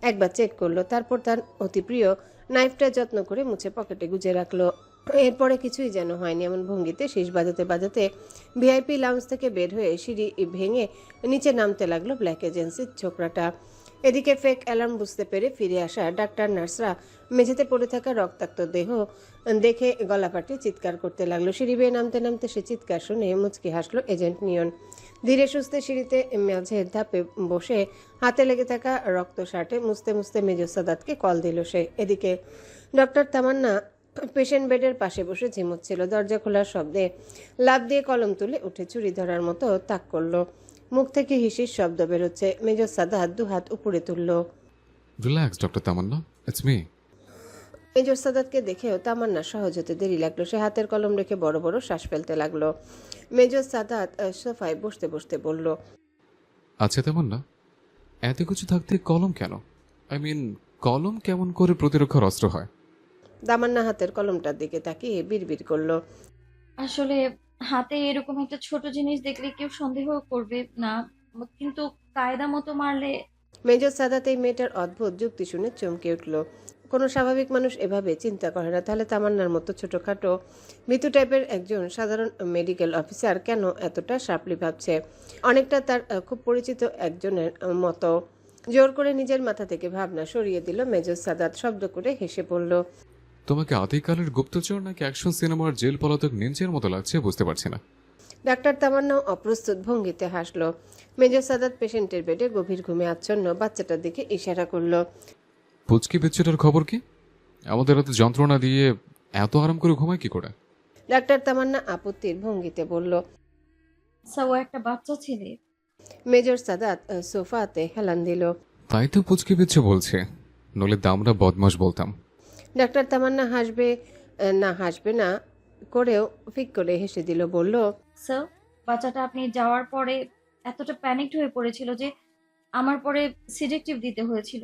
একবার চেক করলো, তারপর তার অতি প্রিয় নাইফটা যত্ন করে মুছে পকেটে গুজে রাখলো। এরপরে কিছুই যেন হয়নি এমন ভঙ্গিতে শীষ বাজাতে বাজাতে ভিআইপি লাউঞ্জ থেকে বের হয়ে সিঁড়ি ভেঙে নিচে নামতে লাগলো ব্ল্যাক এজেন্সির ছোকরাটা। এদিকে ফেক অ্যালার্ম বুঝতে পেরে ফিরে আসা ডাক্তার নার্সরা মেঝেতে পড়ে থাকা রক্তাক্ত দেহ দেখে গলা ফাটে চিৎকার করতে লাগলো। সিঁড়ি বেয়ে নামতে নামতে সে চিৎকার শুনে মুচকি হাসলো এজেন্ট নিয়ন। ধীরে সুস্থে সিঁড়িতে মেঝের ধাপে বসে হাতে লেগে থাকা রক্ত শার্টে মুছতে মুছতে মেজর সাদাতকে কল দিল সে। এদিকে ডক্টর তামান্না পেশেন্ট বেডের পাশে বসে ঝিমুচ্ছিল। দরজা খোলার শব্দে লাফ দিয়ে কলম তুলে উঠে চুরি ধরার মতো তাক করলো। মুখ থেকে হিসির শব্দ বেরোচ্ছে। মেজর সাদাত 2 হাত উপরে তুলল। Relax doctor Tamanna, it's me. Major সাদাতকে দেখেও তামান্না সহজ হতে দেরি লাগলো। সে হাতের কলম রেখে বড় বড় শ্বাস ফেলতে লাগলো। মেজর সাদাত সোফায় বসতে বসতে বলল, আচ্ছা তামান্না, এত কিছু থাকতে কলম কেন? আই মিন, কলম কেমন করে প্রতিরক্ষার অস্ত্র হয়? তামান্না হাতের কলমটার দিকে তাকিয়ে বিড়বিড় করলো, আসলে হাতে এরকম একটা ছোট জিনিস দেখলে কেউ সন্দেহ করবে না, কিন্তু কায়দা মতো মারলে। মেজর সাদাত এই মেয়েটার অদ্ভুত যুক্তি শুনে চমকে উঠল। কোনো স্বাভাবিক মানুষ এভাবে চিন্তা করে না। তাহলে তামান্নার মতো ছোটখাটো মৃত্যু টাইপের একজন সাধারণ মেডিকেল অফিসার কেন এতটা সাপলি ভাবছে? অনেকটা তার খুব পরিচিত একজনের মতো। জোর করে নিজের মাথা থেকে ভাবনা সরিয়ে দিল মেজর সাদাত। শব্দ করে হেসে পড়ল, তোমাকে আদিকালের গুপ্তচর নাকি অ্যাকশন সিনেমার জেল পলাতক নিঞ্জের মতো লাগছে বুঝতে পারছি না। ডাক্তার তামান্নাও অপ্রস্তুত ভঙ্গিতে হাসল। মেজর সাদাত পেশেন্টের বেডে গভীর ঘুমে আচ্ছন্ন বাচ্চাটার দিকে ইশারা করলো। পুচকি বিচ্ছুটার খবর কি? আমাদের এত যন্ত্রণা দিয়ে এত আরাম করে ঘুমায় কি করে? ডাক্তার তামান্না আপত্তির ভঙ্গিতে বলল। ও একটা বাচ্চা ছেলে। মেজর সাদাত সোফাতে হেলান দিল। তাই তো পুচকি বিচ্ছু বলছে, নইলে দামরা বদমাস বলতাম। ডাক্তার তামান্না হাসবে না করেও ফিক করে হেসে দিল, বলল, স্যার, বাচ্চাটা আপনি যাওয়ার পরে এতটা প্যানিকড হয়ে পড়েছিল যে আমার পরে সিডেক্টিভ দিতে হয়েছিল।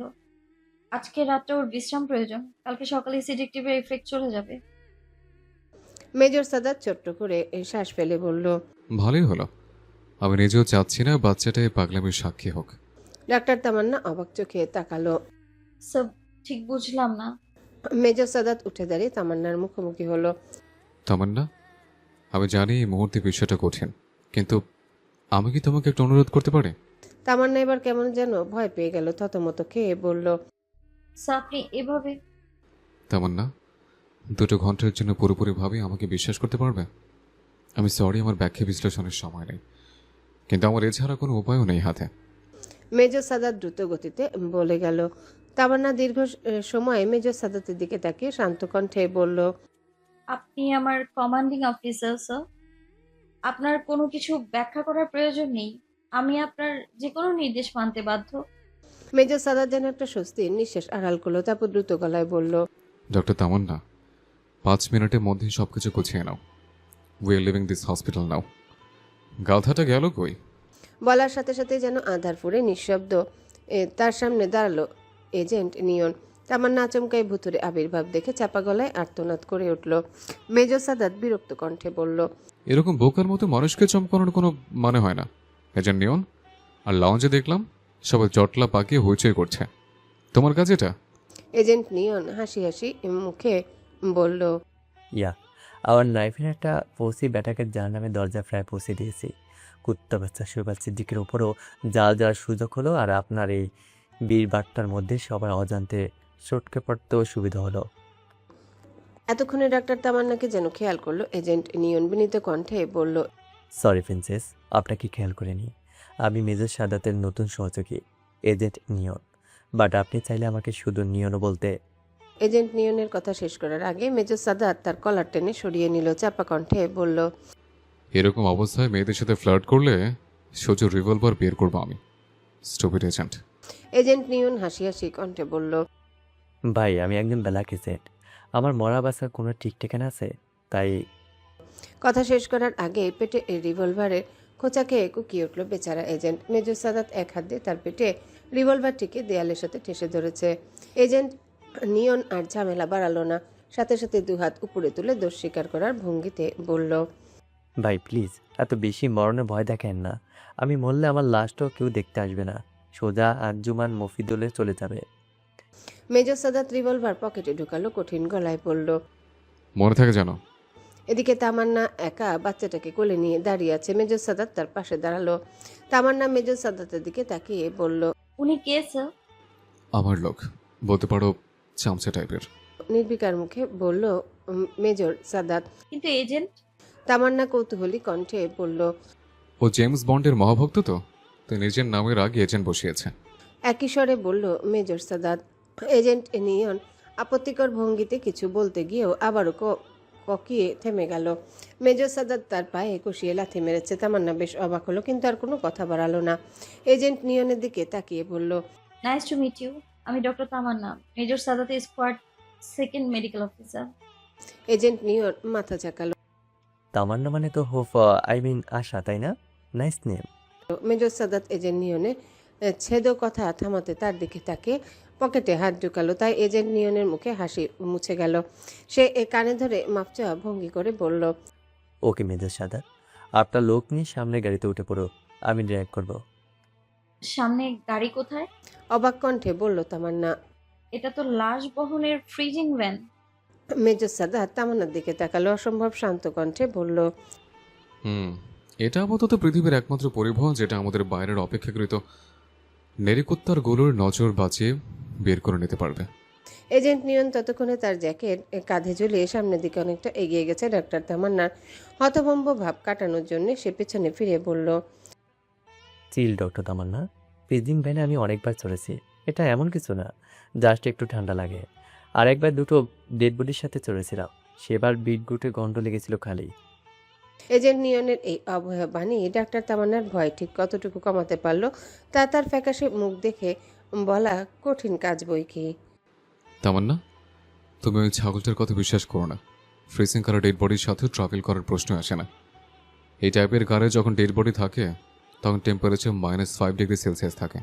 আজকে রাতটা ওর বিশ্রাম প্রয়োজন, কালকে সকালে সিডেক্টিভের এফেক্ট চলে যাবে। মেজর সাদাত ছোট্ট করে শ্বাস ফেলে বলল, ভালোই হলো। আমি নিজেও চাচ্ছি না বাচ্চাটাই পাগলামির সাক্ষী হোক। ডাক্তার তামান্না অবাক চোখে তাকালো। স্যার, ঠিক বুঝলাম না। মেজর সাদাত উঠে দাঁড়িয়ে তামান্নার মুখোমুখি হলো। তামান্না, আমি জানি এই মুহূর্তে বিষয়টা কঠিন, কিন্তু আমি কি তোমাকে একটা অনুরোধ করতে পারি? তামান্না এবার কেমন যেন ভয় পেয়ে গেল, থতমত খেয়ে বলল, স্যার, আপনি এভাবে। তামান্না, 2 ঘন্টার জন্য পুরোপুরিভাবে আমাকে বিশ্বাস করতে পারবে? আমি সরি, আমার ব্যাখ্যা বিশ্লেষণের সময় নেই, কিন্তু আমার এছাড়া কোনো উপায়ও নেই হাতে। মেজর সাদাত দ্রুত গতিতে বলে গেল। তামান্না দীর্ঘ সময় মেজর সাদাতের দিকে তাকিয়ে শান্ত কণ্ঠে বলল, আপনি আমার কমান্ডিং অফিসার স্যার, আপনার কোনো কিছু ব্যাখ্যা করার প্রয়োজন নেই। আমি আপনার যে কোনো নির্দেশ মানতে বাধ্য। মেজর সাদাত যেন একটা স্বস্তির নিঃশ্বাস আড়াল করলো, তারপর দ্রুত গলায় বলল, ডক্টর তামান্না, 5 মিনিটের মধ্যেই সবকিছু গুছিয়ে নাও। We are leaving this hospital now. গাধাটা গেল কই? বলার সাথে সাথে যেন আধার ফুরে নিঃশব্দ তার সামনে দাঁড়ালো এজেন্ট নিয়ন। তামান্না আচমকাই ভুতুরে আবির্ভাব দেখে চাপা গলায় আর্তনাদ করে উঠল। মেজর সাদাত বিরক্ত কণ্ঠে বলল, এরকম বোকার মতো মানুষকে চমকানোর কোনো মানে হয় না। এজেন্ট নিয়ন, আর লাউঞ্জে দেখলাম সবাই জটলা পাকিয়ে হইচই করছে। তোমার কাজ এটা? এজেন্ট নিয়ন হাসি হাসি মুখে বলল, ইয়া, আমার নাইফের একটা পৌঁছি ব্যাটাকে যার নামে দরজা প্রায় পৌঁছে দিয়েছি। কুত্তা বাচ্চা শৈবাল সিদ্দিকের ওপরও জাল যাওয়ার সুযোগ হলো, আর আপনার এই বীর বার্তার মধ্যে সবার অজান্তে সটকে পড়তেও সুবিধা হলো। এতক্ষণে ডাক্তার তামান্নাকে যেন খেয়াল করলো। এজেন্ট নিয়ন বিনীত কণ্ঠে বলল, সরি প্রিন্সেস, আপনাকে খেয়াল করিনি। আমি মেজর সাদাতের নতুন সহযোগী, এজেন্ট নিয়ন। বাট আপনি চাইলে আমাকে শুধু নিয়নও বলতে। এজেন্ট নিয়নের কথা শেষ করার আগে মেজর সাদাত তার কলার টেনে সরিয়ে নিল। চাপা কণ্ঠে বলল, এরকম অবস্থায় মেয়েদের সাথে ফ্লার্ট করলে সোজা রিভলভার বের করবো আমি। Stupid agent. এজেন্ট নিয়ন হাসি হাসি কণ্ঠে বলল, ভাই, আমি একজন ব্ল্যাক এজেন্ট। আমার মরা বাসার কোনো ঠিক ঠিকানা আছে? তাই কথা শেষ করার আগে পেটে রিভলভারের খোঁচা খেয়ে কুকিয়ে উঠল বেচারা এজেন্ট। মেজর সাদাত এক হাত দিয়ে তার পেটে রিভলভারটিকে দেয়ালের সাথে ঠেসে ধরেছে। এজেন্ট নিয়ন আর ঝামেলা বাড়ালো না, সাথে সাথে দুহাত উপরে তুলে দোষ স্বীকার করার ভঙ্গিতে বলল, ভাই প্লিজ এত বেশি মরণের ভয় দেখেন না। আমি মরলে আমার লাশটাও কেউ দেখতে আসবে না, সোজা আঞ্জুমান মফিদুলে চলে যাবে। মেজর সাদাত রিভলভার পকেটে ঢুকালো, কঠিন গলায় বলল। মনে থাকে জানো। এদিকে তামান্না একা বাচ্চাটাকে কোলে নিয়ে দাঁড়িয়ে আছে। মেজর সাদাত তার পাশে দাঁড়ালো। তামান্না মেজর সাদাতের দিকে তাকিয়ে বলল, উনি কে স্যার? আমার লোক, বলতে পারো চামচা টাইপের। নির্বিকার মুখে বলল মেজর সাদাত। কিন্তু এজেন্ট। তামান্না কৌতূহলী কণ্ঠে বলল, ও জেমস বন্ডের মহাভক্ত তো, তাই নিজের নামের আগে এজেন্ট বসিয়েছে। একই স্বরে বলল মেজর সাদাত। এজেন্ট নিয়ন আপত্তিকর ভঙ্গিতে কিছু বলতে গিয়েও আবারও ককিয়ে থেমে গেল। মেজর সাদাত তার পায়ে কষিয়ে লাথি মেরেছে। তামান্না বেশ অবাক হলো, কিন্তু আর কোনো কথা বাড়ালো না। এজেন্ট নিয়নের দিকে তাকিয়ে বলল, নাইস টু মিট ইউ। আমি ডক্টর তামান্না, মেজর সাদাতে squad second medical officer. Agent Neon মাথা চাকালো। তামান্না মানে তো হোপ, আই মিন আশা, তাই না? Nice name. Major Sadat agent নিয়নের ছেদ কথা থামাতে তার দিকে তাকিয়ে পকেটে হাত ঢুকালো। তাই এজেন্ট নিয়নের মুখে হাসি মুছে গেল। সে কানে ধরে মাপচাওয়া ভঙ্গি করে বলল, ওকে মেজর সাদা, আপনার লোক নিয়ে সামনে গাড়িতে উঠে পড়ো, আমি ড্রাইভ করব। সামনে গাড়ি কোথায়? অবাক কণ্ঠে বলল তামান্না। এটা তো লাশ বহনের ফ্রিজিং ভ্যান। মেজর সাদাত তামান্নার দিকে তাকালো, অসম্ভব শান্ত কণ্ঠে বলল, এটা আপাতত পৃথিবীর একমাত্র পরিবহন যেটা আমাদের বাইরের অপেক্ষাকৃত নেরিকুত্তার গুলোর নজর বাঁচিয়ে বের করে নিতে পারবে। এজেন্ট নিয়ন ততক্ষণে তার জ্যাকেট কাঁধে ঝুলিয়ে সামনের দিকে অনেকটা এগিয়ে গেছে। ডাক্তার তামান্নার হতভম্ব ভাব কাটানোর জন্য সে পেছনে ফিরে বলল, চিল ডক্টর তামান্না, ফ্রিজিং ভ্যানে আমি অনেকবার চড়েছি, এটা এমন কিছু না, জাস্ট একটু ঠান্ডা লাগে। আর একবার দুটো ডেড বডির সাথে চড়েছিলাম, সেবার বিটগুটে গন্ধ লেগেছিল খালি। এজেন্ট নিয়নের এই অভয় বাণী ডাক্তার তামান্নার ভয় ঠিক কতটুকু কমাতে পারল তা তার ফ্যাকাশে মুখ দেখে বলা কঠিন কাজ বই কি। তামান্না, তুমি ওই ছাগলটার কথা বিশ্বাস করো না। ফ্রিজিং করা ডেড বডির সাথে ট্রাভেল করার প্রশ্ন আসে না। এই টাইপের গাড়ে যখন ডেড বডি থাকে তখন টেম্পারেচার -5°C থাকে।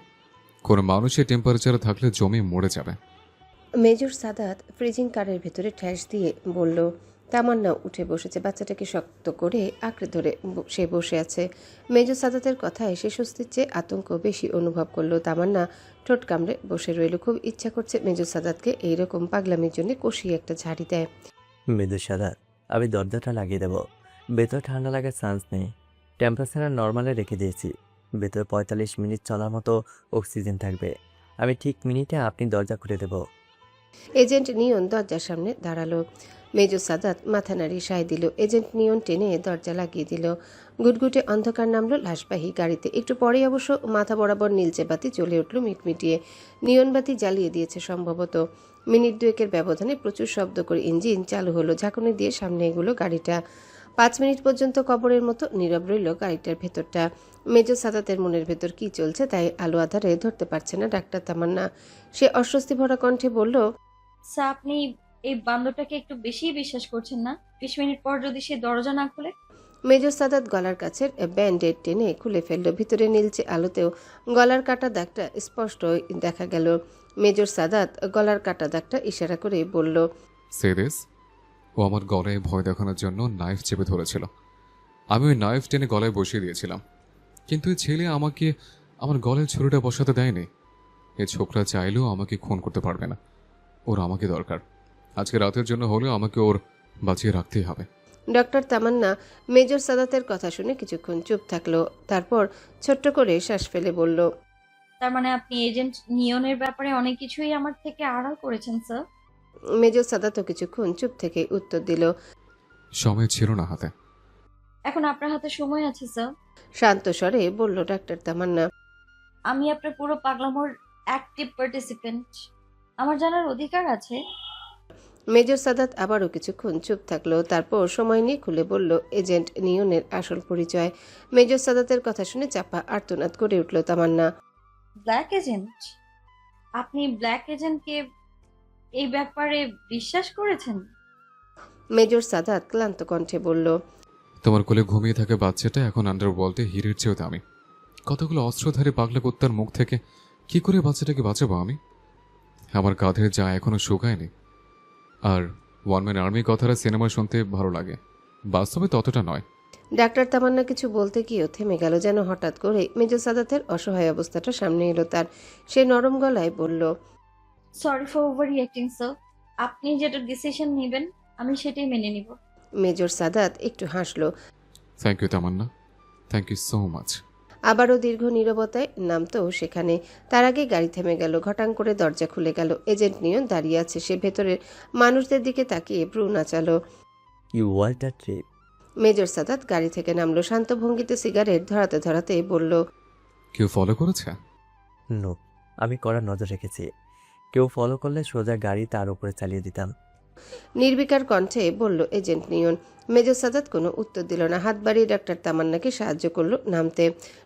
কোনো মানুষের টেম্পারেচারে থাকলে জমে মরে যাবে। মেজর সাদাত ফ্রিজিং কারের ভেতরে ঠ্যাস দিয়ে বলল। তামান্না উঠে বসেছে, বাচ্চাটাকে শক্ত করে আঁকড়ে ধরে সে বসে আছে। মেজর সাদাতের কথায় সে স্বস্তির চেয়ে আতঙ্ক বেশি অনুভব করলো। তামান্না ঠোঁট কামড়ে বসে রইল। খুব ইচ্ছা করছে মেজর সাদাতকে এইরকম পাগলামির জন্য কষিয়ে একটা ঝাড়ি দেয়। মেজর সাদা, আমি দরজাটা লাগিয়ে দেবো, ভেতর ঠান্ডা লাগার চান্স নেই। টেম্পারেচার নর্মালে রেখে দিয়েছি, ভেতরে 45 মিনিট চলার মতো অক্সিজেন থাকবে। আমি ঠিক মিনিটে আপনি দরজা খুলে দেব। এজেন্ট নিয়ন দরজার সামনে দাঁড়ালো। মেজর সাদাত মাথা নাড়িয়ে সায় দিল। এজেন্ট নিয়ন টেনে দরজা লাগিয়ে দিল। গুটগুটে অন্ধকার নামলো লাশবাহী গাড়িতে। একটু পরেই অবশ্য মাথা বরাবর নীলচে বাতি জ্বলে উঠল মিটমিটিয়ে। নিয়ন বাতি জ্বালিয়ে দিয়েছে সম্ভবত। মিনিট দুয়েকের ব্যবধানে প্রচুর শব্দ করে ইঞ্জিন চালু হলো। ঝাঁকুনি দিয়ে সামনে এগুলো গাড়িটা। 5 মিনিট পর্যন্ত কবরের মতো নীরব রইল গাড়িটার ভেতরটা। মেজর সাদাতের মনের ভেতর কি চলছে তাই আলো আধারে ধরতে পারছে না ডাক্তার তামান্না। সে অস্বস্তি ভরা কণ্ঠে বলল, স্যার, আপনি এই বান্দরটাকে একটু বেশি বিশ্বাস করছেন না? 20 মিনিট পর যদি সে দরজা না খুলে? মেজর সাদাত গলার কাছের ব্যান্ডেড টেনে খুলে ফেলল। ভিতরে নীলচে আলোতেও গলার কাটা দাগটা স্পষ্ট দেখা গেল। মেজর সাদাত গলার কাটা দাগটা ইশারা করে বলল, সে দিস। ও আমার গলায় ভয় দেখানোর জন্য নাইফ চেপে ধরেছিল। আমি ওই নাইফ টেনে গলায় বসিয়ে দিয়েছিলাম, কিন্তু এই ছেলে আমাকে আমার গলায় ছুরিটা বসাতে দেয়নি। এই ছোকরা চাইলেও আমাকে খুন করতে পারবে না। ওর আমাকে দরকার। আজকে রাতের জন্য হলেও আমাকে ওর বাঁচিয়ে রাখতেই হবে। ডক্টর তামান্না মেজর সাদাতের কথা শুনে কিছুক্ষণ চুপ থাকলো। তারপর ছোট্ট করে শ্বাস ফেলে বলল, তার মানে আপনি এজেন্ট নিয়নের ব্যাপারে অনেক কিছুই আমার থেকে আড়াল করেছেন স্যার। মেজর সাদাতও কিছুক্ষণ চুপ থেকে উত্তর দিল। সময় ছিল না হাতে। এখন আপনার হাতে সময় আছে স্যার। শান্ত স্বরে বলল ডাক্তার তামান্না। আমি আপনার পুরো পাগলামোর অ্যাক্টিভ পার্টিসিপেন্ট। আমার জানার অধিকার আছে। মেজর সাদাত আবারও কিছুক্ষণ চুপ থাকলো। তারপর সময় নিয়ে খুলে বলল এজেন্ট নিয়নের আসল পরিচয়। মেজর সাদাতের কথা শুনে চাপা আর্তনাদ করে উঠল তামান্না। Black agent? আপনি ব্ল্যাক এজেন্টকে এই ব্যাপারে বিশ্বাস করেছেন? মেজর সাদাত ক্লান্ত কণ্ঠে বলল, তোমার কোলে ঘুমিয়ে থাকা বাচ্চাটা এখন আন্ডারওয়ার্ল্ডে হিরের চেয়েও দামি। কতগুলো অস্ত্রধারী পাগলা কুত্তার মুখ থেকে কি করে বাচ্চাটাকে বাঁচাবো আমি? আমার কাঁধের যা এখনো শুকায়নি। আর ওয়ান ম্যান আর্মি কথাটা সিনেমা শুনতে ভালো লাগে, বাস্তবে ততটা নয়। ডাক্তার তামান্না কিছু বলতে গিয়েও থেমে গেল। যেন হঠাৎ করে মেজর সাদাতের অসহায় অবস্থাটা সামনে এলো তার। সে নরম গলায় বলল, sorry for over reacting sir. আপনি যেটা ডিসিশন নেবেন আমি সেটাই মেনে নিব। মেজর সাদাত একটু হাসলো। Thank you Tamanna, thank you so much. আবারও দীর্ঘ নীরবতায় নামতো সেখানে। তার আগে গাড়ি থেমে গেল। ঘটাং করে দরজা খুলে গেল। এজেন্ট নিয়ন দাঁড়িয়ে আছে। সে ভেতরের মানুষদের দিকে তাকিয়ে ভ্রু নাচালো। You want a trip? Major Sadat গাড়ি থেকে নামলো। শান্ত ভঙ্গিতে সিগারেট ধরাতে ধরাতে বলল, কেউ ফলো করেছে? নো, আমি কড়া নজর রেখেছি। কেউ ফলো করলে সোজা গাড়ি তার উপরে চালিয়ে দিতাম। নির্বিকার কণ্ঠে বলল এজেন্ট নিয়ন। মেজর সাদাত কোনো উত্তর দিল না। হাত বাড়িয়ে ডাক্তার তামান্নাকে সাহায্য করলো নামতে।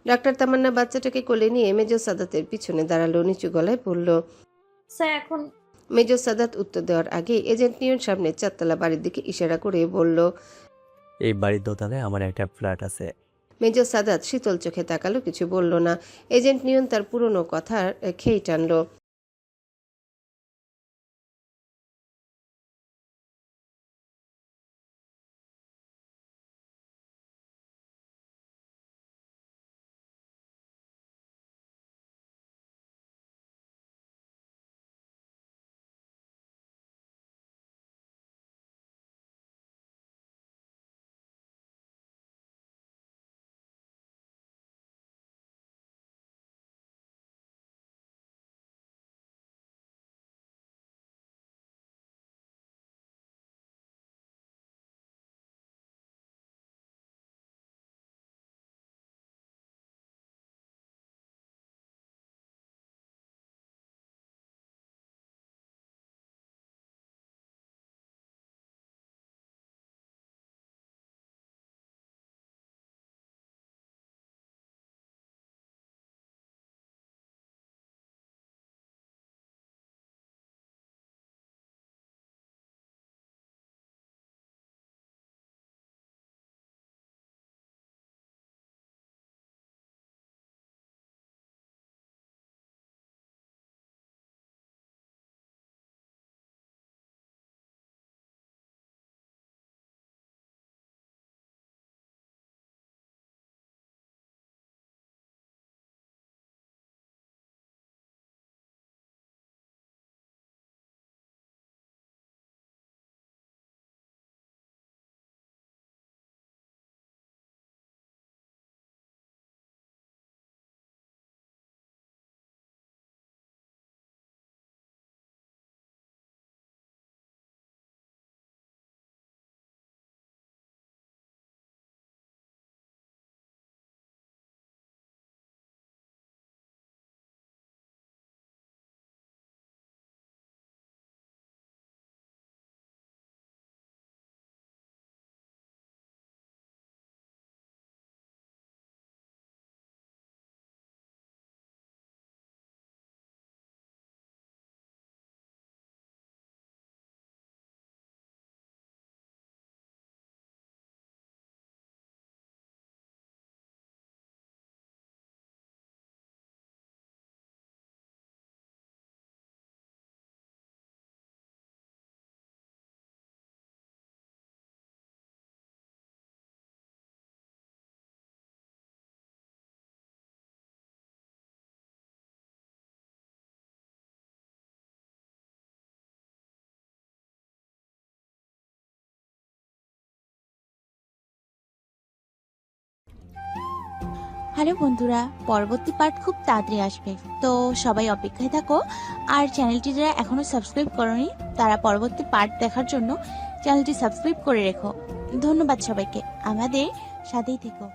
ডাক্তার তামান্না বাচ্চাটাকে কোলে নিয়ে মেজর সাদাতের পিছনে দাঁড়ালো। নিচু গলায় বলল, স্যার এখন মেজর সাদাত উত্তর দেওয়ার আগে এজেন্ট নিয়ন সামনে চারতলা বাড়ির দিকে ইশারা করে বলল, এই বাড়ির দোতলায় আমার একটা ফ্ল্যাট আছে। মেজর সাদাত শীতল চোখে তাকালো, কিছু বলল না। এজেন্ট নিয়ন তার পুরনো কথার খেই টানলো। হ্যালো বন্ধুরা, পরবর্তী পার্ট খুব তাড়াতাড়ি আসবে, তো সবাই অপেক্ষায় থাকো। আর চ্যানেলটি যারা এখনো সাবস্ক্রাইব করনি তারা পরবর্তী পার্ট দেখার জন্য চ্যানেলটি সাবস্ক্রাইব করে রেখো। ধন্যবাদ সবাইকে, আমাদের সাথেই থেকো।